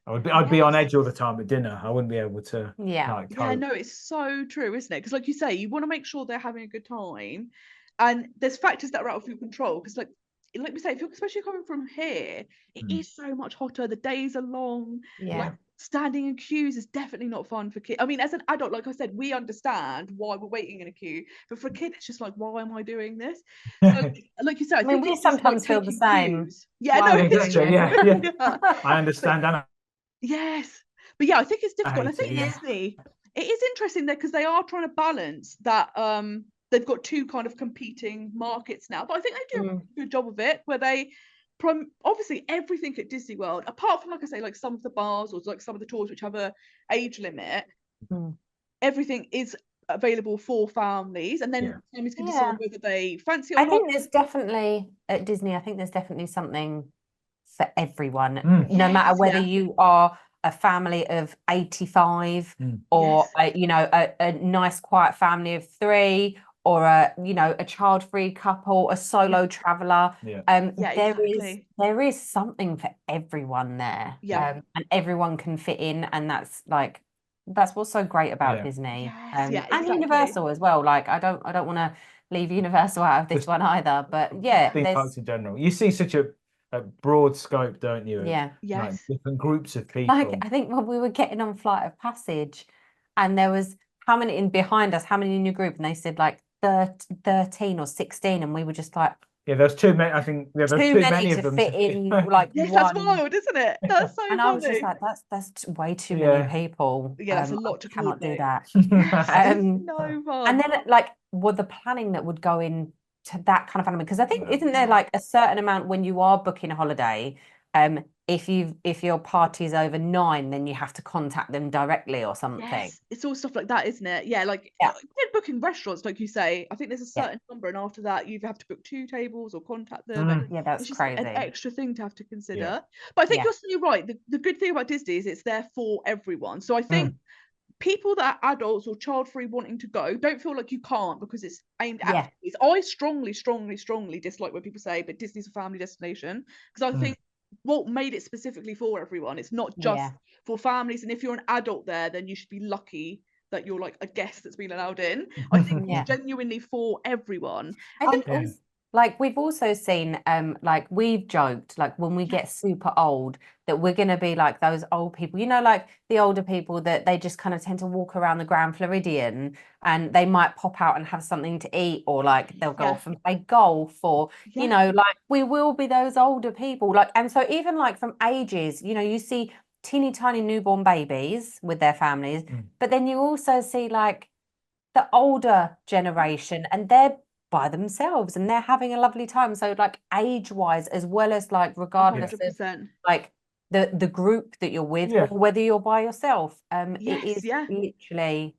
I'd be on edge all the time at dinner. I wouldn't be able to. No, it's so true, isn't it? Because like you say, you want to make sure they're having a good time, and there's factors that are out of your control. Because like we say, if you're especially coming from here, it is so much hotter. The days are long. Like, standing in queues is definitely not fun for kids. I mean, as an adult, like I said, we understand why we're waiting in a queue, but for a kid, it's just like, why am I doing this? So, like you said, I think we sometimes feel the same. Cues. Yeah, no, it's true. Yeah. I understand, Anna. Yes, but yeah, I think it's difficult. I think Disney, it is interesting there because they are trying to balance that. They've got two kind of competing markets now, but I think they do a good job of it, where they obviously everything at Disney World, apart from, like I say, like some of the bars or like some of the tours which have a age limit, everything is available for families, and then families can decide whether they fancy it or not. I think there's definitely at Disney, I think there's definitely something for everyone, no matter whether you are a family of 85 or a nice quiet family of 3, or a child-free couple, a solo traveler. There is something for everyone there, and everyone can fit in, and that's what's so great about Disney, and Universal as well. Like, I don't want to leave Universal out of this one either, but theme parks in general, you see such a broad scope, don't you? Like different groups of people. Like, I think when we were getting on Flight of Passage, and there was how many behind us, how many in your group, and they said like 13 or 16, and we were just like, there's too many. I think there's too many of them fit in. Like, that's wild, isn't it? That's so and funny. I was just like, that's way too many people. That's a lot to cannot do that. No fun. And then like, the planning that would go in to that kind of family, because I think isn't there like a certain amount when you are booking a holiday, if your party's over 9, then you have to contact them directly or something. Yes, it's all stuff like that, isn't it? Like booking restaurants, like you say, I think there's a certain number, and after that you have to book 2 tables or contact them. And that's just crazy. An extra thing to have to consider. But I think you're right. The good thing about Disney is it's there for everyone. So I think people that are adults or child-free wanting to go, don't feel like you can't, because it's aimed at families. I strongly dislike when people say, but Disney's a family destination, because I think what made it specifically for everyone. It's not just for families, and if you're an adult there, then you should be lucky that you're like a guest that's been allowed in. I think it's genuinely for everyone. I think like, we've also seen like, we've joked, like, when we get super old, that we're going to be like those old people, like the older people that they just kind of tend to walk around the Grand Floridian, and they might pop out and have something to eat, or like they'll go off and play golf, or like, we will be those older people. Like, and so even like from ages, you see teeny tiny newborn babies with their families, but then you also see like the older generation, and they're by themselves and they're having a lovely time. So like, age wise, as well as like, regardless 100%. of like the group that you're with, or whether you're by yourself, it is literally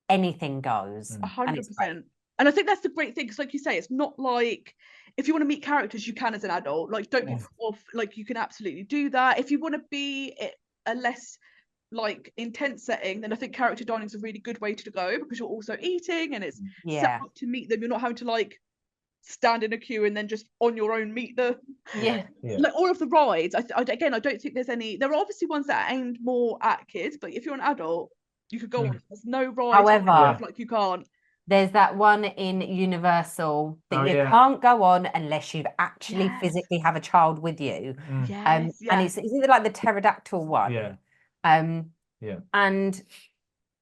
anything goes. 100%. And I think that's the great thing, because like you say, it's not like, if you want to meet characters, you can as an adult. Like, don't be off. Like, you can absolutely do that. If you want to be a less like intense setting, then I think character dining is a really good way to go, because you're also eating and it's set up to meet them. You're not having to like stand in a queue and then just on your own meet the like all of the rides. Again, I don't think there's any. There are obviously ones that are aimed more at kids, but if you're an adult, you could go on. There's no ride. However, like you can't. There's that one in Universal that you can't go on unless you actually physically have a child with you. And it's either like the pterodactyl one. And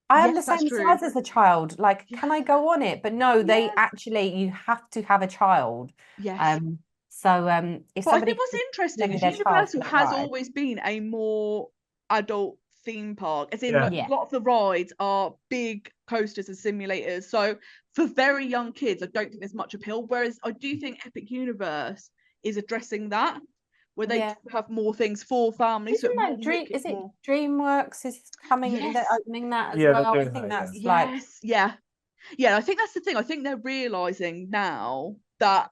I am the same size as the child. Like, can I go on it? But no, they actually, you have to have a child. So if but I think what's interesting is Universal has always been a more adult theme park, as in like, a lot of the rides are big coasters and simulators. So for very young kids, I don't think there's much appeal. Whereas I do think Epic Universe is addressing that, where they have more things for families. Isn't that DreamWorks is coming? They're opening that as well. I think that's like I think that's the thing. I think they're realizing now that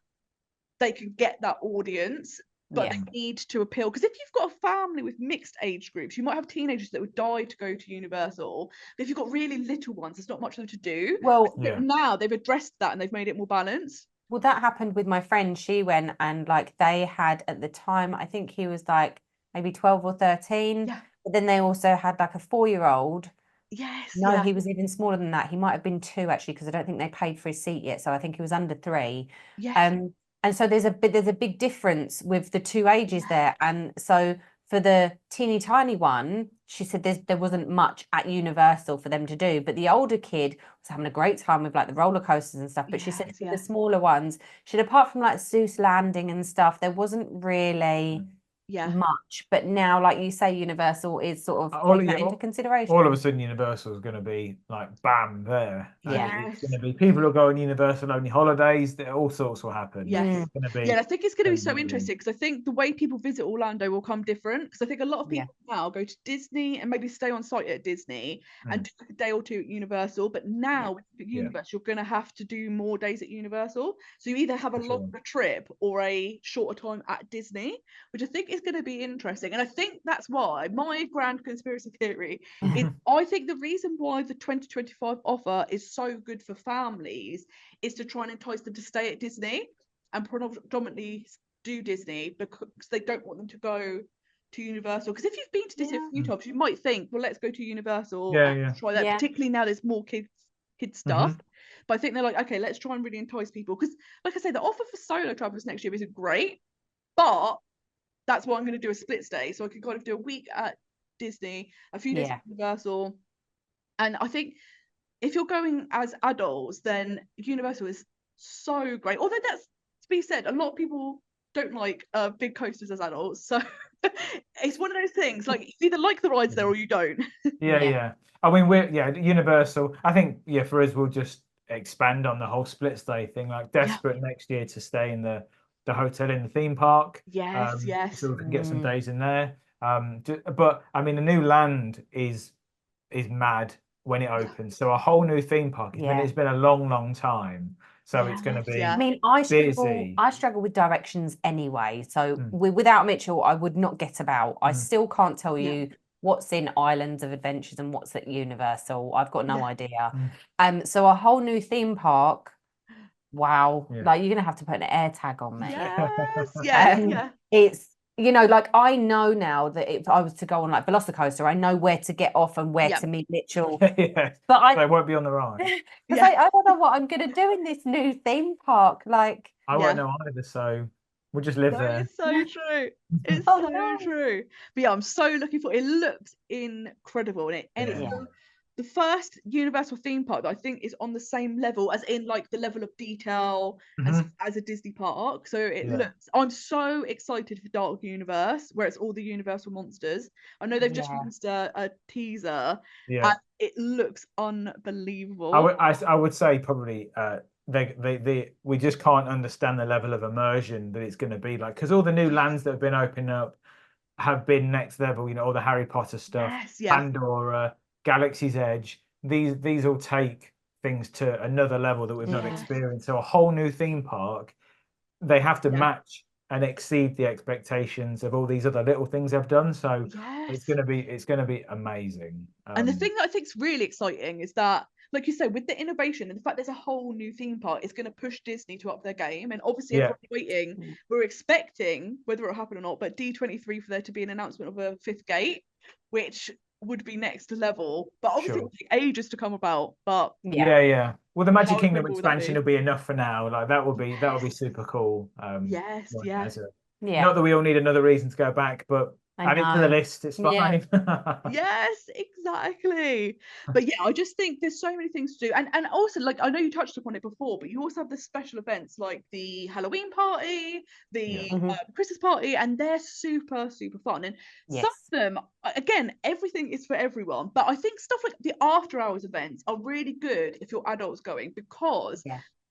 they can get that audience, but they need to appeal, because if you've got a family with mixed age groups, you might have teenagers that would die to go to Universal, but if you've got really little ones, there's not much for them to do. Well, now they've addressed that and they've made it more balanced. Well, that happened with my friend. She went and like they had at the time, I think he was like maybe 12 or 13, but then they also had like a 4-year-old. He was even smaller than that. He might have been 2 actually, because I don't think they paid for his seat yet, so I think he was under 3. And so there's a big difference with the 2 ages there. And so for the teeny tiny one, she said there wasn't much at Universal for them to do, but the older kid was having a great time with like the roller coasters and stuff. But she said for the smaller ones, she said apart from like Zeus Landing and stuff, there wasn't really much. But now, like you say, Universal is sort of taking that into consideration. All of a sudden Universal is going to be like bam there. It's going to be people who go on Universal only holidays, all sorts will happen. It's going to be, I think it's going to be so interesting, because I think the way people visit Orlando will come different, because I think a lot of people now go to Disney and maybe stay on site at Disney and do a day or two at Universal, but now with Universal you're going to have to do more days at Universal, so you either have a longer trip or a shorter time at Disney, which I think is going to be interesting. And I think that's why my grand conspiracy theory is I think the reason why the 2025 offer is so good for families is to try and entice them to stay at Disney and predominantly do Disney, because they don't want them to go to Universal. Because if you've been to Disney a few times, you might think, well, let's go to Universal and try that. Particularly now there's more kids stuff. But I think they're like, okay, let's try and really entice people, because like I say, the offer for solo travelers next year isn't great, but that's why I'm going to do a split stay, so I can kind of do a week at Disney, a few days at Universal. And I think if you're going as adults, then Universal is so great. Although that's to be said, a lot of people don't like big coasters as adults, so it's one of those things, like you either like the rides there or you don't. I mean, we're Universal, I think for us we'll just expand on the whole split stay thing, like desperate next year to stay in the hotel in the theme park, so we can get some days in there. But I mean, the new land is mad when it opens, so a whole new theme park. It's been a long time, so it's going to be I mean, I struggle with directions anyway, so without Mitchell I would not get about. I still can't tell you what's in Islands of Adventures and what's at Universal. I've got no idea. So a whole new theme park, wow, like you're gonna have to put an air tag on me. It's like I know now that if I was to go on like Velocicoaster, I know where to get off and where to meet Mitchell. But I won't be on the ride. I don't know what I'm gonna do in this new theme park. Like I won't know either, so we'll just live there. It's so true. It's so true. But I'm so looking for it. It looks incredible, and it's the first Universal theme park that I think is on the same level, as in like the level of detail as a Disney park. So it looks, I'm so excited for Dark Universe, where it's all the Universal monsters. I know they've just released a teaser, and it looks unbelievable. I would say probably we just can't understand the level of immersion that it's going to be like, because all the new lands that have been opening up have been next level. All the Harry Potter stuff, Pandora, Galaxy's Edge, these all take things to another level that we've not experienced. So a whole new theme park, they have to match and exceed the expectations of all these other little things they've done. So it's gonna be amazing. And the thing that I think is really exciting is that, like you said, with the innovation and the fact there's a whole new theme park, it's going to push Disney to up their game. And obviously, everyone's waiting. We're expecting, whether it'll happen or not, but D23 for there to be an announcement of a 5th gate, which would be next level. But obviously, it'll take ages to come about. But well, the Magic Kingdom expansion will be enough for now. Like that will be super cool. Yes. Not that we all need another reason to go back, but add it to the list. It's fine. Yes, exactly. But I just think there's so many things to do, and also, like, I know you touched upon it before, but you also have the special events like the Halloween party, the Christmas party, and they're super fun. And some of them, again, everything is for everyone. But I think stuff like the after hours events are really good if you're adults going, because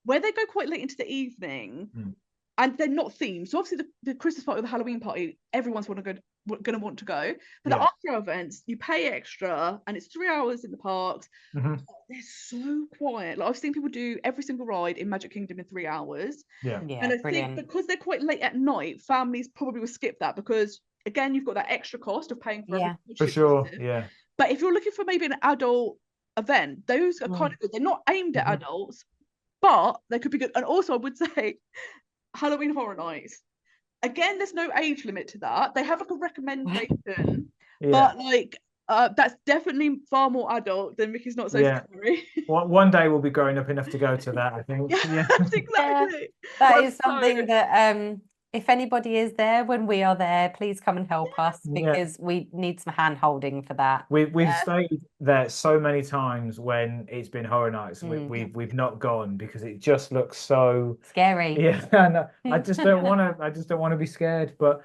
where they go quite late into the evening. And they're not themed. So obviously the Christmas party or the Halloween party, everyone's going to want to go. But the after events, you pay extra, and it's 3 hours in the parks. They're so quiet. Like, I've seen people do every single ride in Magic Kingdom in 3 hours. And I think because they're quite late at night, families probably will skip that, because again, you've got that extra cost of paying for everything. For sure. But if you're looking for maybe an adult event, those are kind of good. They're not aimed at adults, but they could be good. And also, I would say Halloween Horror Nights. Again, there's no age limit to that. They have like a recommendation, but like that's definitely far more adult than Mickey's Not So Scary. One day we'll be growing up enough to go to that, I think. Exactly. That is something that if anybody is there when we are there, please come and help us, because we need some hand holding for that. We've stayed there so many times when it's been Horror Nights. We've not gone because it just looks so scary. And I just don't want to be scared. But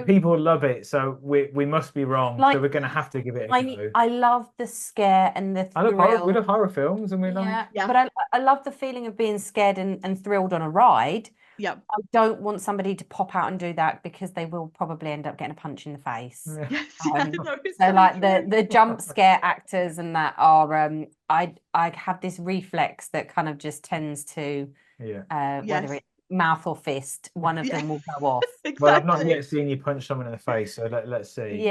people love it, so we must be wrong. So we're gonna have to give it a go. I love the scare and the thrill. We love horror films, and we love. But I love the feeling of being scared and thrilled on a ride. I don't want somebody to pop out and do that, because they will probably end up getting a punch in the face. So like the jump scare actors and that are I have this reflex that kind of just tends to whether it's mouth or fist, one of them will go off. Well, I've not yet seen you punch someone in the face, so let's see.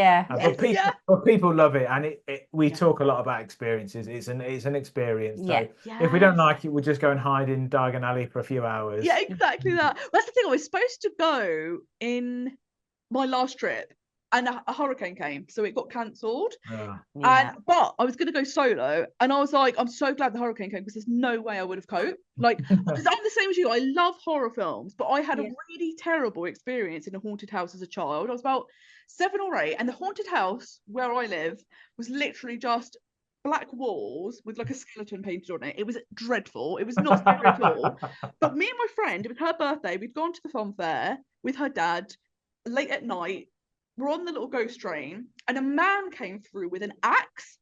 But people love it, and we talk a lot about experiences. It's an experience. So if we don't like it, we'll just go and hide in Diagon Alley for a few hours. Yeah, exactly that. Well, that's the thing. I was supposed to go in my last trip, and a hurricane came, so it got cancelled. But I was going to go solo, and I was like, I'm so glad the hurricane came, because there's no way I would have coped. Like, because I'm the same as you. I love horror films, but I had a really terrible experience in a haunted house as a child. I was about 7 or 8, and the haunted house where I live was literally just black walls with like a skeleton painted on it. It was dreadful. It was not scary at all. But me and my friend, it was her birthday. We'd gone to the fun fair with her dad late at night. We're on the little ghost train, and a man came through with an axe.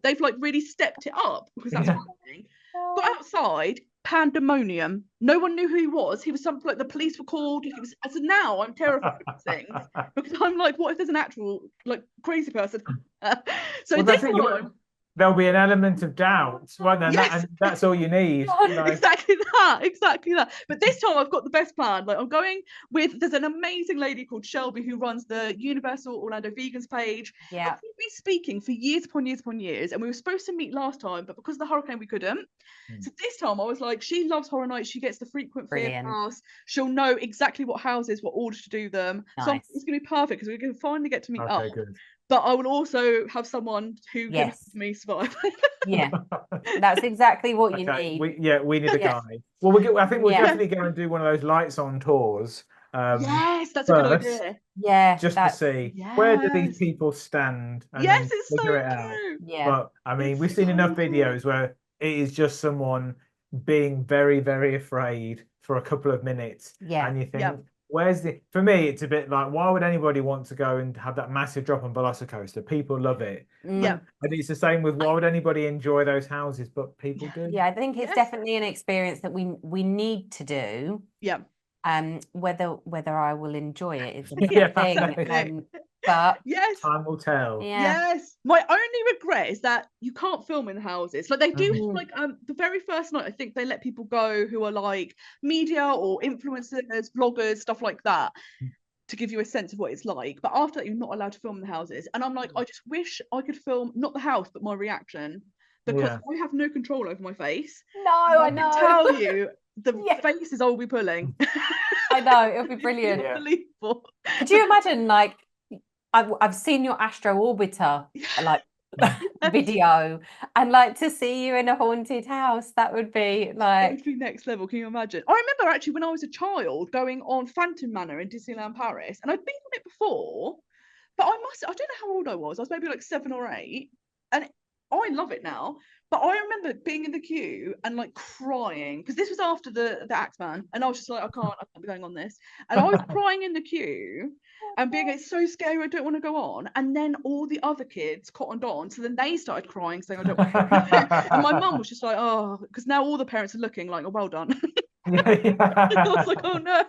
They've like really stepped it up, because that's one thing. Got outside, pandemonium. No one knew who he was. He was something like the police were called. So now I'm terrified of things, because I'm like, what if there's an actual like crazy person? So this time, there'll be an element of doubt, won't there? And that's all you need. Exactly that. But this time I've got the best plan. Like, I'm going with, there's an amazing lady called Shelby who runs the Universal Orlando Vegans page. We've been speaking for years upon years, and we were supposed to meet last time, but because of the hurricane we couldn't. So this time I was like, she loves Horror Nights, she gets the frequent fear pass, she'll know exactly what houses were ordered to do them. So it's gonna be perfect, because we're gonna finally get to meet up. Good. But I will also have someone who can help me survive. That's exactly what you need. We need a guide. Well, I think we'll definitely go and do one of those lights on tours. Yes, that's first, a good idea. Just to see where do these people stand. And it's so it out. But I mean, we've seen enough videos where it is just someone being very, very afraid for a couple of minutes. And you think, for me, it's a bit like, why would anybody want to go and have that massive drop on Velocicoaster? People love it. And it's the same with, why would anybody enjoy those houses? But people do. I think it's definitely an experience that we need to do. Whether I will enjoy it is a thing. but yes, time will tell. Yes, my only regret is that you can't film in the houses. Like they do, like the very first night, I think they let people go who are like media or influencers, vloggers, stuff like that, to give you a sense of what it's like. But after that, you're not allowed to film in the houses. And I'm like, I just wish I could film not the house, but my reaction, because I have no control over my face. No, I know. I can tell you the faces I will be pulling. I know, it'll be brilliant. Unbelievable. Could you imagine, like, I've seen your Astro Orbiter like video, and like to see you in a haunted house, that would be like, it would be next level. Can you imagine? I remember actually when I was a child going on Phantom Manor in Disneyland Paris, and I'd been on it before, but I don't know how old I was maybe like 7 or 8, and I love it now. But I remember being in the queue and like crying, because this was after the Axeman, and I was just like, I can't be going on this. And I was crying in the queue and being, it's so scary, I don't want to go on. And then all the other kids cottoned on, so then they started crying, saying, I don't want to go. And my mum was just like, oh, because now all the parents are looking like, oh, well done. I was like, oh no.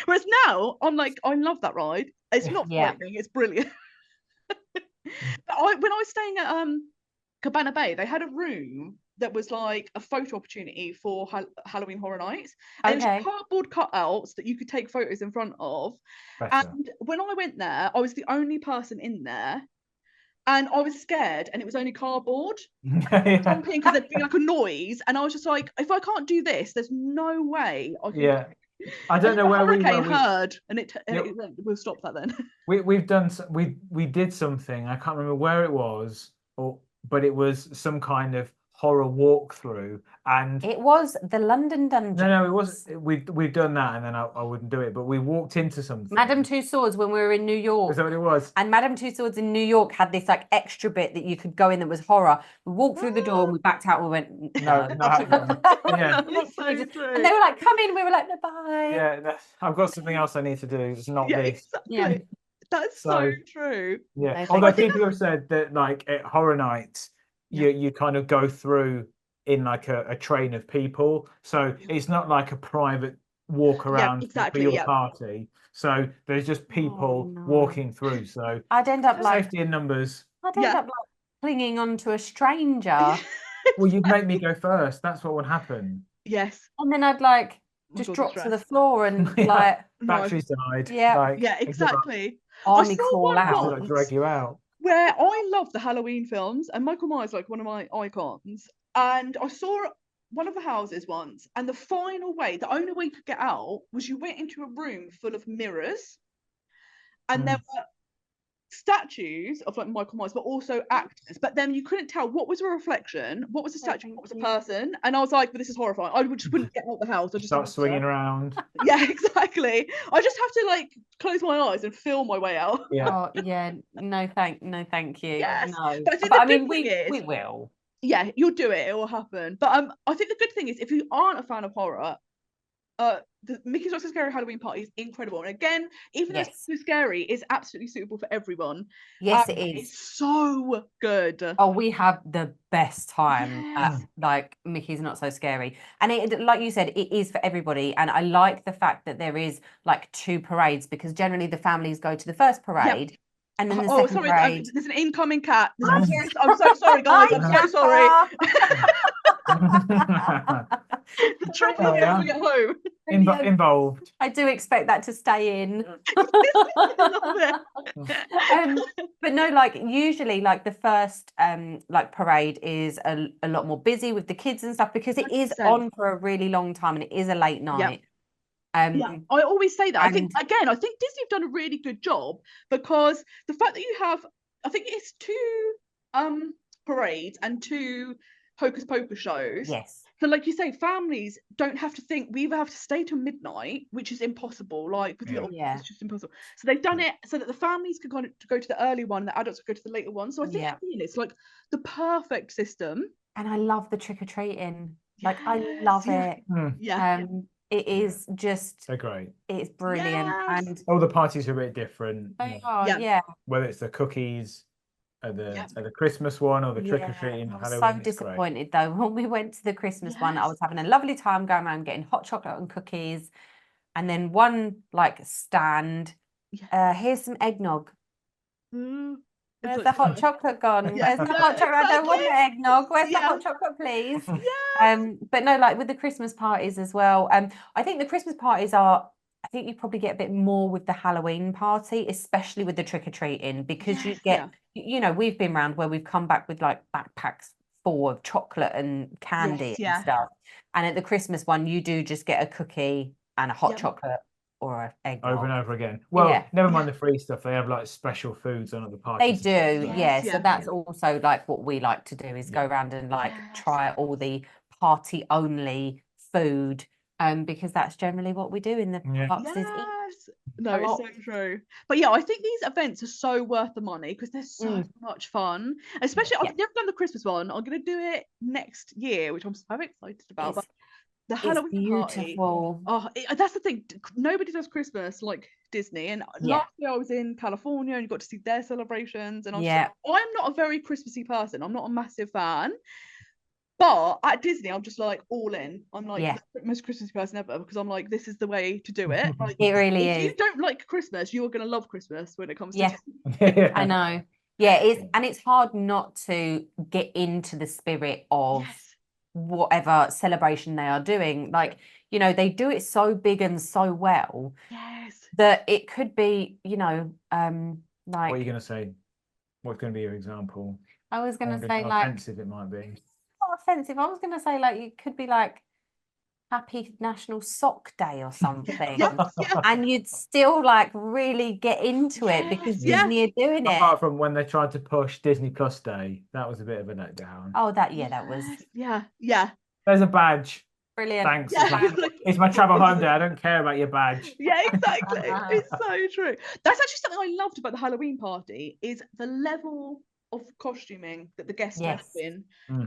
Whereas now I'm like, I love that ride. It's not frightening, it's brilliant. But when I was staying at Cabana Bay, they had a room that was like a photo opportunity for Halloween Horror Nights, and it was cardboard cutouts that you could take photos in front of. And when I went there, I was the only person in there, and I was scared, and it was only cardboard because there'd be like a noise, and I was just like, if I can't do this, there's no way I can. I don't know where we were. Heard, and it we'll stop that then. We did something. I can't remember where it was, but it was some kind of horror walkthrough, and it was the London Dungeon. No, it wasn't. We've done that, and then I wouldn't do it. But we walked into something. Madame Two Swords when we were in New York. Is that what it was? And Madame Two Swords in New York had this like extra bit that you could go in that was horror. We walked through the door and we backed out. And we went, no. That's so true. And they were like, come in. We were like, no, bye. Yeah, I've got something else I need to do. It's not this. Exactly. Yeah, that's so true. Yeah. Although people have said that, like at Horror Nights, you kind of go through in like a train of people, so it's not like a private walk around for your party. So there's just people walking through. So I'd end up like safety in numbers. I'd end up like clinging onto a stranger. Well, you'd make me go first. That's what would happen. Yes. And then I'd like just drop to the floor and like batteries died. Yeah. Exactly. Army crawl out. Like drag you out. Where I love the Halloween films, and Michael Myers like one of my icons. And I saw one of the houses once, and the only way you could get out was you went into a room full of mirrors, and there were statues of like Michael Myers, but also actors. But then you couldn't tell what was a reflection, what was a statue, what was a person. And I was like, well, this is horrifying. I just wouldn't get out the house. I just start swinging around. Yeah, exactly. I just have to like close my eyes and feel my way out. Yeah. No, thank you. Yes. No. But I mean, we will. Yeah, you'll do it. It will happen. But I think the good thing is, if you aren't a fan of horror, the Mickey's Not So Scary Halloween Party is incredible. And again, even though it's so scary, it's absolutely suitable for everyone. Yes, it is. It's so good. Oh, we have the best time at like Mickey's Not So Scary. And it, like you said, it is for everybody. And I like the fact that there is like 2 parades, because generally the families go to the first parade. And then the second parade. There's an incoming cat. I'm so sorry, guys. I'm so sorry. The trouble when we get home. Involved. I do expect that to stay in. But no, like usually like the first like parade is a lot more busy with the kids and stuff, because it is on for a really long time and it is a late night. I always say that. I think Disney have done a really good job, because the fact that you have, I think it's 2 parades and 2 Hocus Pocus shows. Yes. So like you say, families don't have to think we either have to stay till midnight, which is impossible. Like with little, it's just impossible. So they've done it so that the families can kind of go to the early one, the adults can go to the later one. So I think it's like the perfect system. And I love the trick or treating. Like I love it. It is just so great. It's brilliant. And all the parties are a bit different. They are, whether it's the cookies at the Christmas one or the trick or treating. I was so disappointed though when we went to the Christmas one. I was having a lovely time going around getting hot chocolate and cookies, and then one like stand. Here's some eggnog. Where's the hot chocolate gone? Yeah, Where's the hot chocolate? I don't want the eggnog. Where's the hot chocolate, please? But no, like with the Christmas parties as well. I think the Christmas parties are, I think you probably get a bit more with the Halloween party, especially with the trick-or-treating, because you get, you know, we've been around where we've come back with like backpacks full of chocolate and candy and stuff. And at the Christmas one, you do just get a cookie and a hot chocolate or an egg over and over again. Well, never mind the free stuff. They have like special foods on at the parties. They do, so that's also like what we like to do is go around and like try all the party only food, because that's generally what we do in the parks. No, it's so true. But yeah, I think these events are so worth the money because they're so much fun. Especially, I've never done the Christmas one. I'm going to do it next year, which I'm so excited about. But the Halloween party, that's the thing. Nobody does Christmas like Disney. And last year I was in California and you got to see their celebrations. And I'm not a very Christmassy person. I'm not a massive fan. But at Disney, I'm just like all in. I'm like the most Christmas person ever because I'm like, this is the way to do it. Like, it really is. If you don't like Christmas, you're going to love Christmas when it comes to Disney. I know. Yeah, it's hard not to get into the spirit of whatever celebration they are doing. Like, you know, they do it so big and so well that it could be, you know, like. What are you going to say? What's going to be your example? I was going to say how like. offensive it might be. Not offensive. I was going to say like it could be like Happy National Sock Day or something, and you'd still like really get into it because Disney are doing it. Apart from when they tried to push Disney Plus Day, that was a bit of a letdown. Oh, that was There's a badge. Brilliant. Thanks. It's my travel home day. I don't care about your badge. Yeah, exactly. It's so true. That's actually something I loved about the Halloween party is the level of costuming that the guests went in,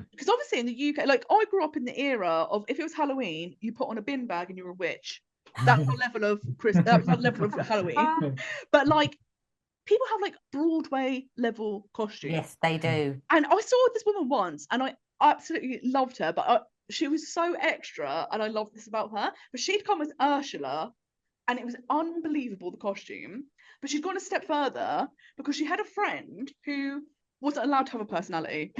because obviously in the UK, like I grew up in the era of if it was Halloween, you put on a bin bag and you're a witch. That was the level of that was the level of Halloween. But like people have like Broadway level costumes. Yes, they do. And I saw this woman once, and I absolutely loved her. But she was so extra, and I love this about her. But she'd come as Ursula, and it was unbelievable the costume. But she'd gone a step further because she had a friend who wasn't allowed to have a personality.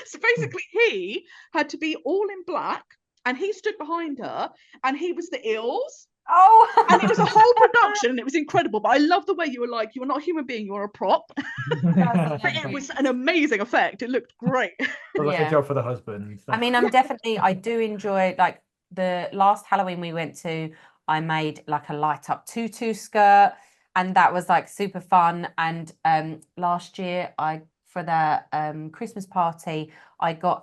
So basically he had to be all in black and he stood behind her and he was the Eels. And it was a whole production and it was incredible. But I love the way you were like, you were not a human being, you were a prop. It was an amazing effect. It looked great. Like a job for the husband. I mean, I do enjoy, like the last Halloween we went to, I made like a light up tutu skirt and that was like super fun. And last year for the Christmas party, I got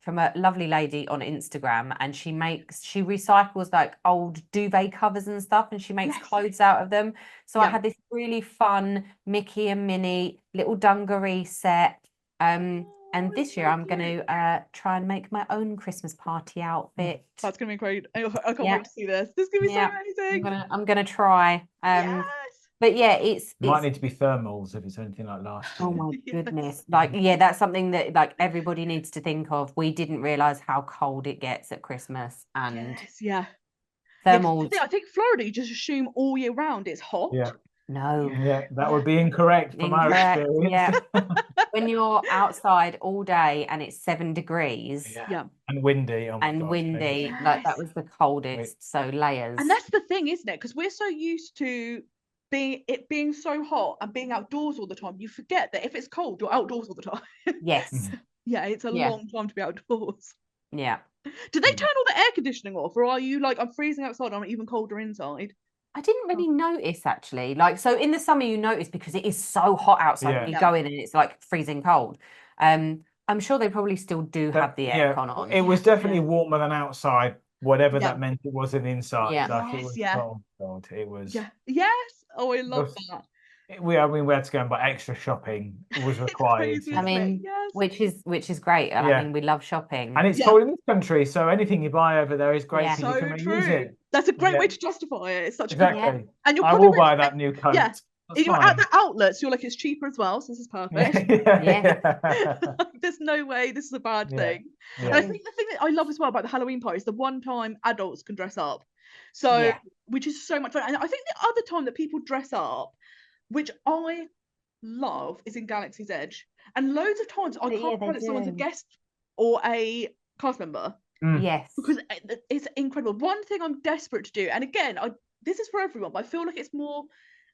from a lovely lady on Instagram, and she recycles like old duvet covers and stuff, and she makes clothes out of them. So I had this really fun Mickey and Minnie little dungaree set. And this year I'm going to try and make my own Christmas party outfit. That's going to be great. I can't wait to see this. This is going to be so amazing. I'm going to try. But yeah, it might need to be thermals if it's anything like last year. Oh my goodness. Like, that's something that like everybody needs to think of. We didn't realize how cold it gets at Christmas, and thermals. I think Florida, you just assume all year round it's hot. No. Yeah, that would be incorrect from our experience. Yeah. When you're outside all day and it's 7 degrees. And windy. Like that was the coldest. So layers. And that's the thing, isn't it? Because we're so used to it being so hot and being outdoors all the time, you forget that if it's cold, you're outdoors all the time. Yes. It's a long time to be outdoors. Yeah. Do they turn all the air conditioning off, or are you like, I'm freezing outside, I'm even colder inside? I didn't really notice actually. Like, so in the summer you notice because it is so hot outside when you go in and it's like freezing cold. I'm sure they probably still do have the aircon on. It was definitely warmer than outside, whatever that meant it was in inside. Like it was, oh God, it was. Oh, I love that. We had to go and buy extra shopping. It was required. I mean, which is great. I mean, we love shopping. And it's cold in this country, so anything you buy over there is great because you can reuse it. That's a great way to justify it. It's such a good and I will buy that new coat. You're at the outlets, you're like, it's cheaper as well, so this is perfect. There's no way this is a bad thing. And I think the thing that I love as well about the Halloween party is the one time adults can dress up. So which is so much fun. And I think the other time that people dress up, which I love is in Galaxy's Edge. And loads of times I can't they find if someone's a do. guest or a cast member. Yes. Because it's incredible. One thing I'm desperate to do, and again, this is for everyone, but I feel like it's more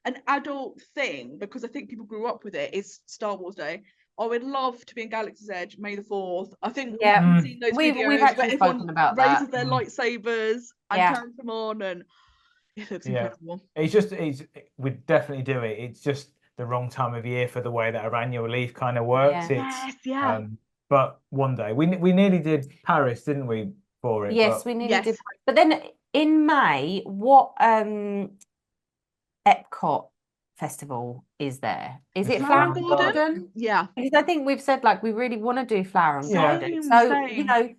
an adult thing because I think people grew up with it, is Star Wars Day. I would love to be in Galaxy's Edge, May the 4th. I think we've seen those videos we've where actually spoken everyone about raises that. their lightsabers and turns them on, and it looks incredible. We'd definitely do it. It's just the wrong time of year for the way that our annual leave kind of works. But one day we nearly did Paris, didn't we, for it? Yes, we nearly did. But then in May, what Epcot festival is there? Is it Flower and Garden? Yeah. Because I think we've said like we really want to do Flower and Garden. So same. you know,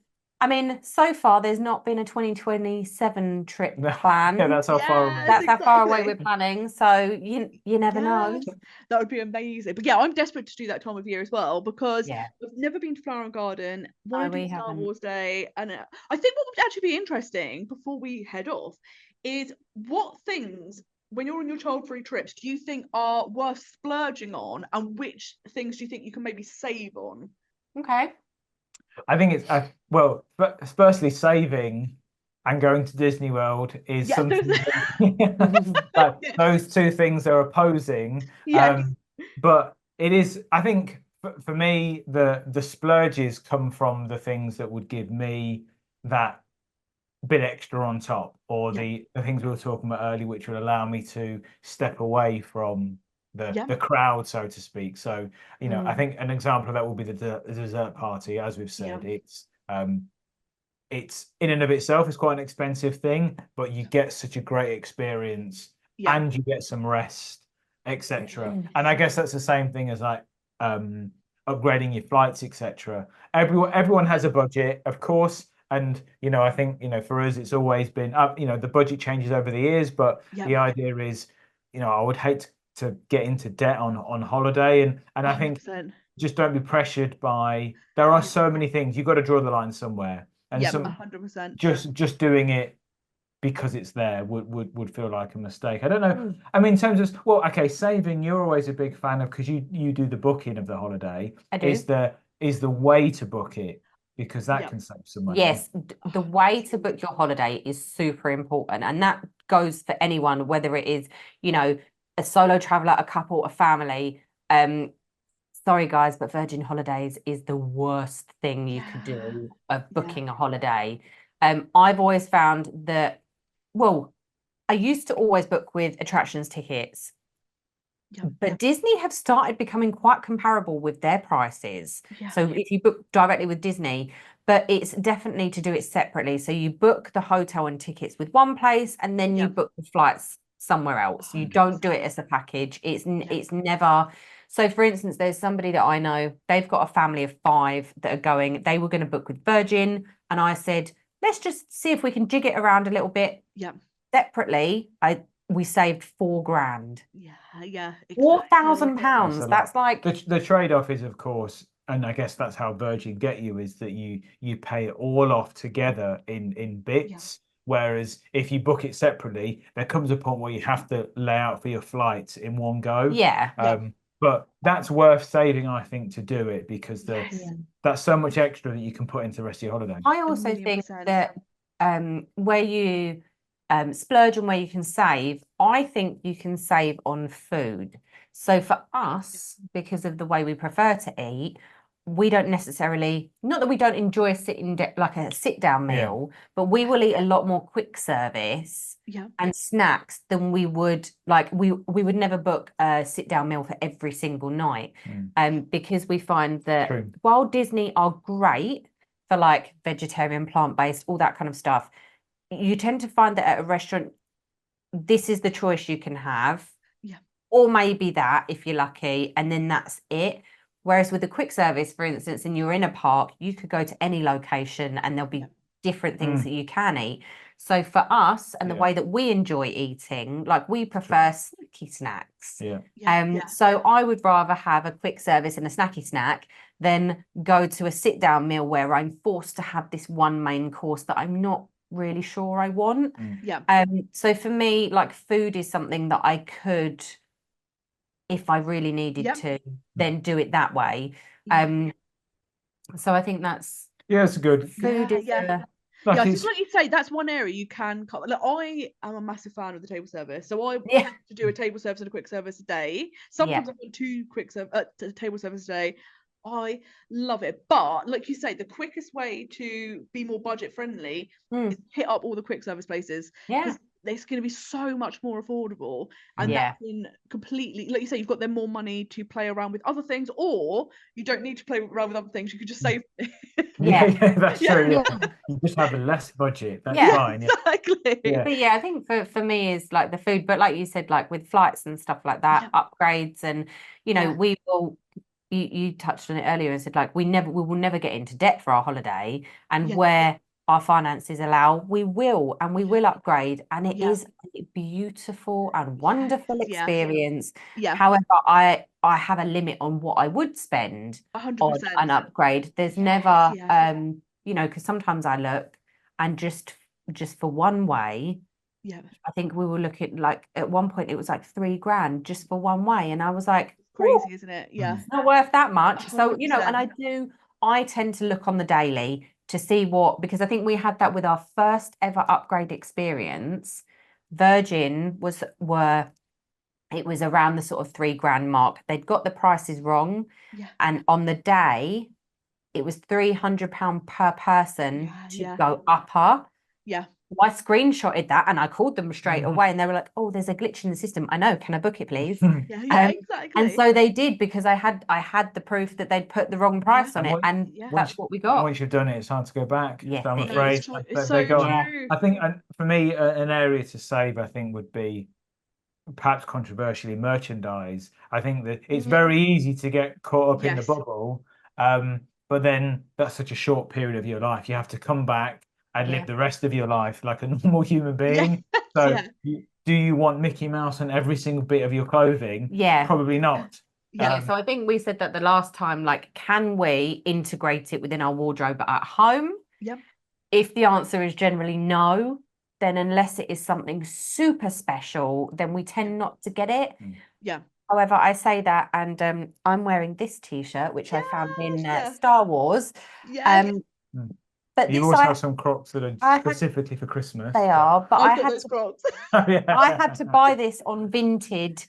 I mean, so far there's not been a 2027 trip planned. Yeah, that's how far away. That's how far away we're planning. So you never know. That would be amazing. But yeah, I'm desperate to do that time of year as well because I've never been to Flower and Garden. Want to do Star Wars Day, and I think what would actually be interesting before we head off is what things, when you're on your child-free trips, do you think are worth splurging on, and which things do you think you can maybe save on? Okay. I think it's well, firstly, saving and going to Disney World is something that those two things are opposing. But it is, I think, for me, the splurges come from the things that would give me that bit extra on top, or the things we were talking about earlier, which would allow me to step away from the crowd, so to speak. So, you know, I think an example of that will be the dessert party. As we've said, it's in and of itself is quite an expensive thing, but you get such a great experience and you get some rest, etc. And I guess that's the same thing as like upgrading your flights, etc. Everyone has a budget, of course. And, you know, I think, you know, for us, it's always been up, you know, the budget changes over the years, but the idea is, you know, I would hate to get into debt on holiday. And I think just don't be pressured by, there are so many things, you've got to draw the line somewhere. And 100%. Just doing it because it's there would feel like a mistake. I don't know. I mean, in terms of, well, okay, saving, you're always a big fan of, because you do the booking of the holiday. I do. Is the way to book it, because that can save some money. Yes, the way to book your holiday is super important, and that goes for anyone, whether it is, you know, a solo traveler, a couple, a family. Sorry guys, but Virgin Holidays is the worst thing you could do of booking a holiday. I've always found that, well, I used to always book with attractions tickets. But Disney have started becoming quite comparable with their prices. So if you book directly with Disney, but it's definitely to do it separately. So you book the hotel and tickets with one place, and then you book the flights somewhere else. 100%. You don't do it as a package. It's never. So for instance, there's somebody that I know, they've got a family of 5 that are going. They were going to book with Virgin, and I said, let's just see if we can jig it around a little bit. Separately, we saved $4,000. Exactly. £4,000. That's like the trade-off is, of course, and I guess that's how Virgin get you, is that you pay it all off together in bits. Whereas if you book it separately, there comes a point where you have to lay out for your flights in one go. But that's worth saving, I think, to do it, because that's so much extra that you can put into the rest of your holiday. I also think that where you splurge and where you can save, I think you can save on food. So for us, because of the way we prefer to eat, we don't necessarily, not that we don't enjoy like a sit-down meal, but we will eat a lot more quick service and snacks than we would, like we would never book a sit-down meal for every single night. Because we find that while Disney are great for like vegetarian, plant-based, all that kind of stuff, you tend to find that at a restaurant, this is the choice you can have, or maybe that if you're lucky, and then that's it. Whereas with a quick service, for instance, and you're in a park, you could go to any location and there'll be different things that you can eat. So for us, and the way that we enjoy eating, like we prefer snacky snacks. So I would rather have a quick service and a snacky snack than go to a sit-down meal where I'm forced to have this one main course that I'm not really sure I want. So for me, like food is something that I could if I really needed to then do it that way. So I think that's it's good. Food is like just like you say, that's one area you can cut. Like, I am a massive fan of the table service, so I tend to do a table service and a quick service a day. Sometimes I've got 2 table service a day. I love it, but like you say, the quickest way to be more budget friendly is hit up all the quick service places. Because it's going to be so much more affordable, and that can completely, like you say, you've got then more money to play around with other things, or you don't need to play around with other things. You could just save. That's true. You just have a less budget. That's fine. Exactly. But I think for me is like the food, but like you said, like with flights and stuff like that, upgrades, and we will. You touched on it earlier and said like we will never get into debt for our holiday, and where our finances allow, we will upgrade, and it is a beautiful and wonderful experience. However, I have a limit on what I would spend 100%. on an upgrade. There's never because sometimes I look, and just for one way, I think we were looking, like at one point it was like $3,000 just for one way, and I was like, crazy, isn't it? It's not worth that much. 100%. So and I tend to look on the daily to see because I think we had that with our first ever upgrade experience. Virgin it was around the sort of $3,000 mark. They'd got the prices wrong, and on the day it was £300 per person to go upper. I screenshotted that and I called them straight away, and they were like, "Oh, there's a glitch in the system. I know. Can I book it, please?" Exactly. And so they did, because I had the proof that they'd put the wrong price on it, and that's what we got. Once you've done it, it's hard to go back. Yes, so I'm afraid. It's so true. I think, for me, an area to save, I think, would be, perhaps controversially, merchandise. I think that it's very easy to get caught up in the bubble, but then that's such a short period of your life. You have to come back and live the rest of your life like a normal human being. So do you want Mickey Mouse on every single bit of your clothing? Probably not. So I think we said that the last time, like, can we integrate it within our wardrobe at home? If the answer is generally no, then unless it is something super special, then we tend not to get it. However, I say that, and I'm wearing this t-shirt, which I found in Star Wars. But you also have some Crocs that are specifically for Christmas. They are, but I had those Crocs. I had to buy this on Vinted,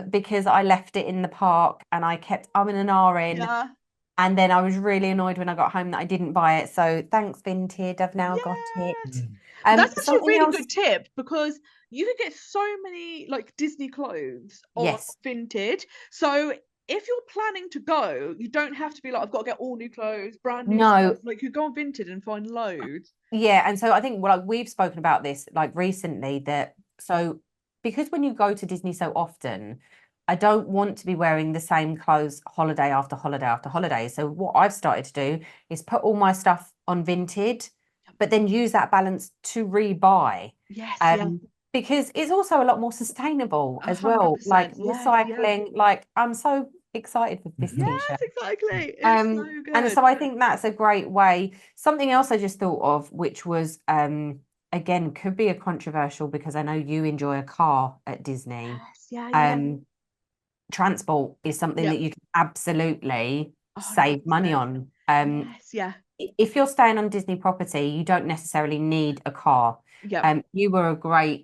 because I left it in the park and I kept umming and ahhing. And then I was really annoyed when I got home that I didn't buy it. So thanks, Vinted. I've now got it. That's actually a really good tip, because you can get so many like Disney clothes on Vinted. So if you're planning to go, you don't have to be like, I've got to get all new clothes, brand new stuff. Like, you go on Vinted and find loads. And so I think, well, like, we've spoken about this like recently, that because when you go to Disney so often, I don't want to be wearing the same clothes holiday after holiday after holiday. So what I've started to do is put all my stuff on Vinted, but then use that balance to rebuy. Because it's also a lot more sustainable as well. Like recycling, like I'm so excited with this t-shirt. Exactly. It's so good. And so I think that's a great way. Something else I just thought of, which was again, could be a controversial, because I know you enjoy a car at Disney. Transport is something that you can absolutely save money on. If you're staying on Disney property, you don't necessarily need a car. You were a great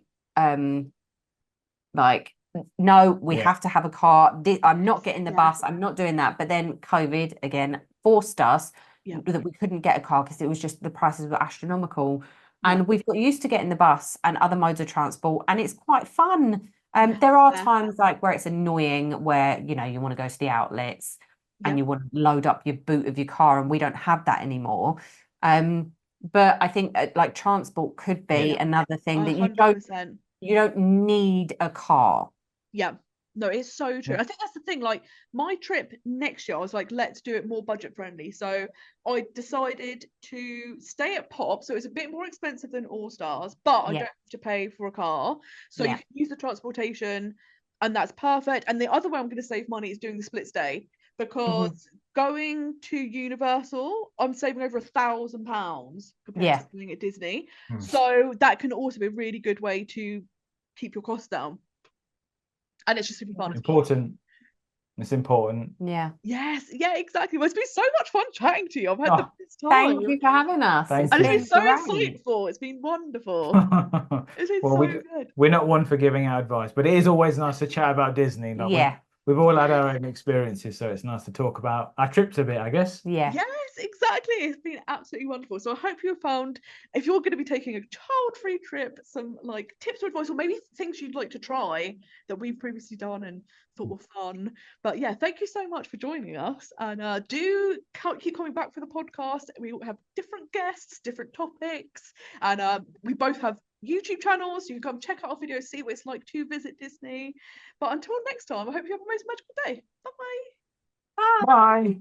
like, no, we have to have a car. I'm not getting the bus. I'm not doing that. But then COVID again forced us that we couldn't get a car, because it was just, the prices were astronomical. And we've got used to getting the bus and other modes of transport, and it's quite fun. There are times like where it's annoying, where you want to go to the outlets and you want to load up your boot of your car, and we don't have that anymore. But I think like transport could be another thing that 100%. You don't need a car. No, it's so true. I think that's the thing. Like, my trip next year, I was like, let's do it more budget friendly. So I decided to stay at Pop. So it's a bit more expensive than All Stars, but I don't have to pay for a car. So you can use the transportation, and that's perfect. And the other way I'm going to save money is doing the split stay, because going to Universal, I'm saving over £1,000 compared to doing at Disney. So that can also be a really good way to keep your costs down. And it's just super fun. Important. It's important. Yeah. Yes. Yeah, exactly. Well, it's been so much fun chatting to you. I've had the best time. Thank you for having us. And it's been so insightful. It's been wonderful. It's been so good. We're not one for giving out advice, but it is always nice to chat about Disney. Like we've all had our own experiences, so it's nice to talk about our trips a bit, I guess. Yeah. Yes, exactly. It's been absolutely wonderful. So I hope you found, if you're going to be taking a child-free trip, some like tips or advice, or maybe things you'd like to try that we've previously done and thought were fun. But yeah, thank you so much for joining us, and do keep coming back for the podcast. We have different guests, different topics, and we both have YouTube channels. You can come check out our videos, see what it's like to visit Disney. But until next time, I hope you have a most magical day. Bye. Bye.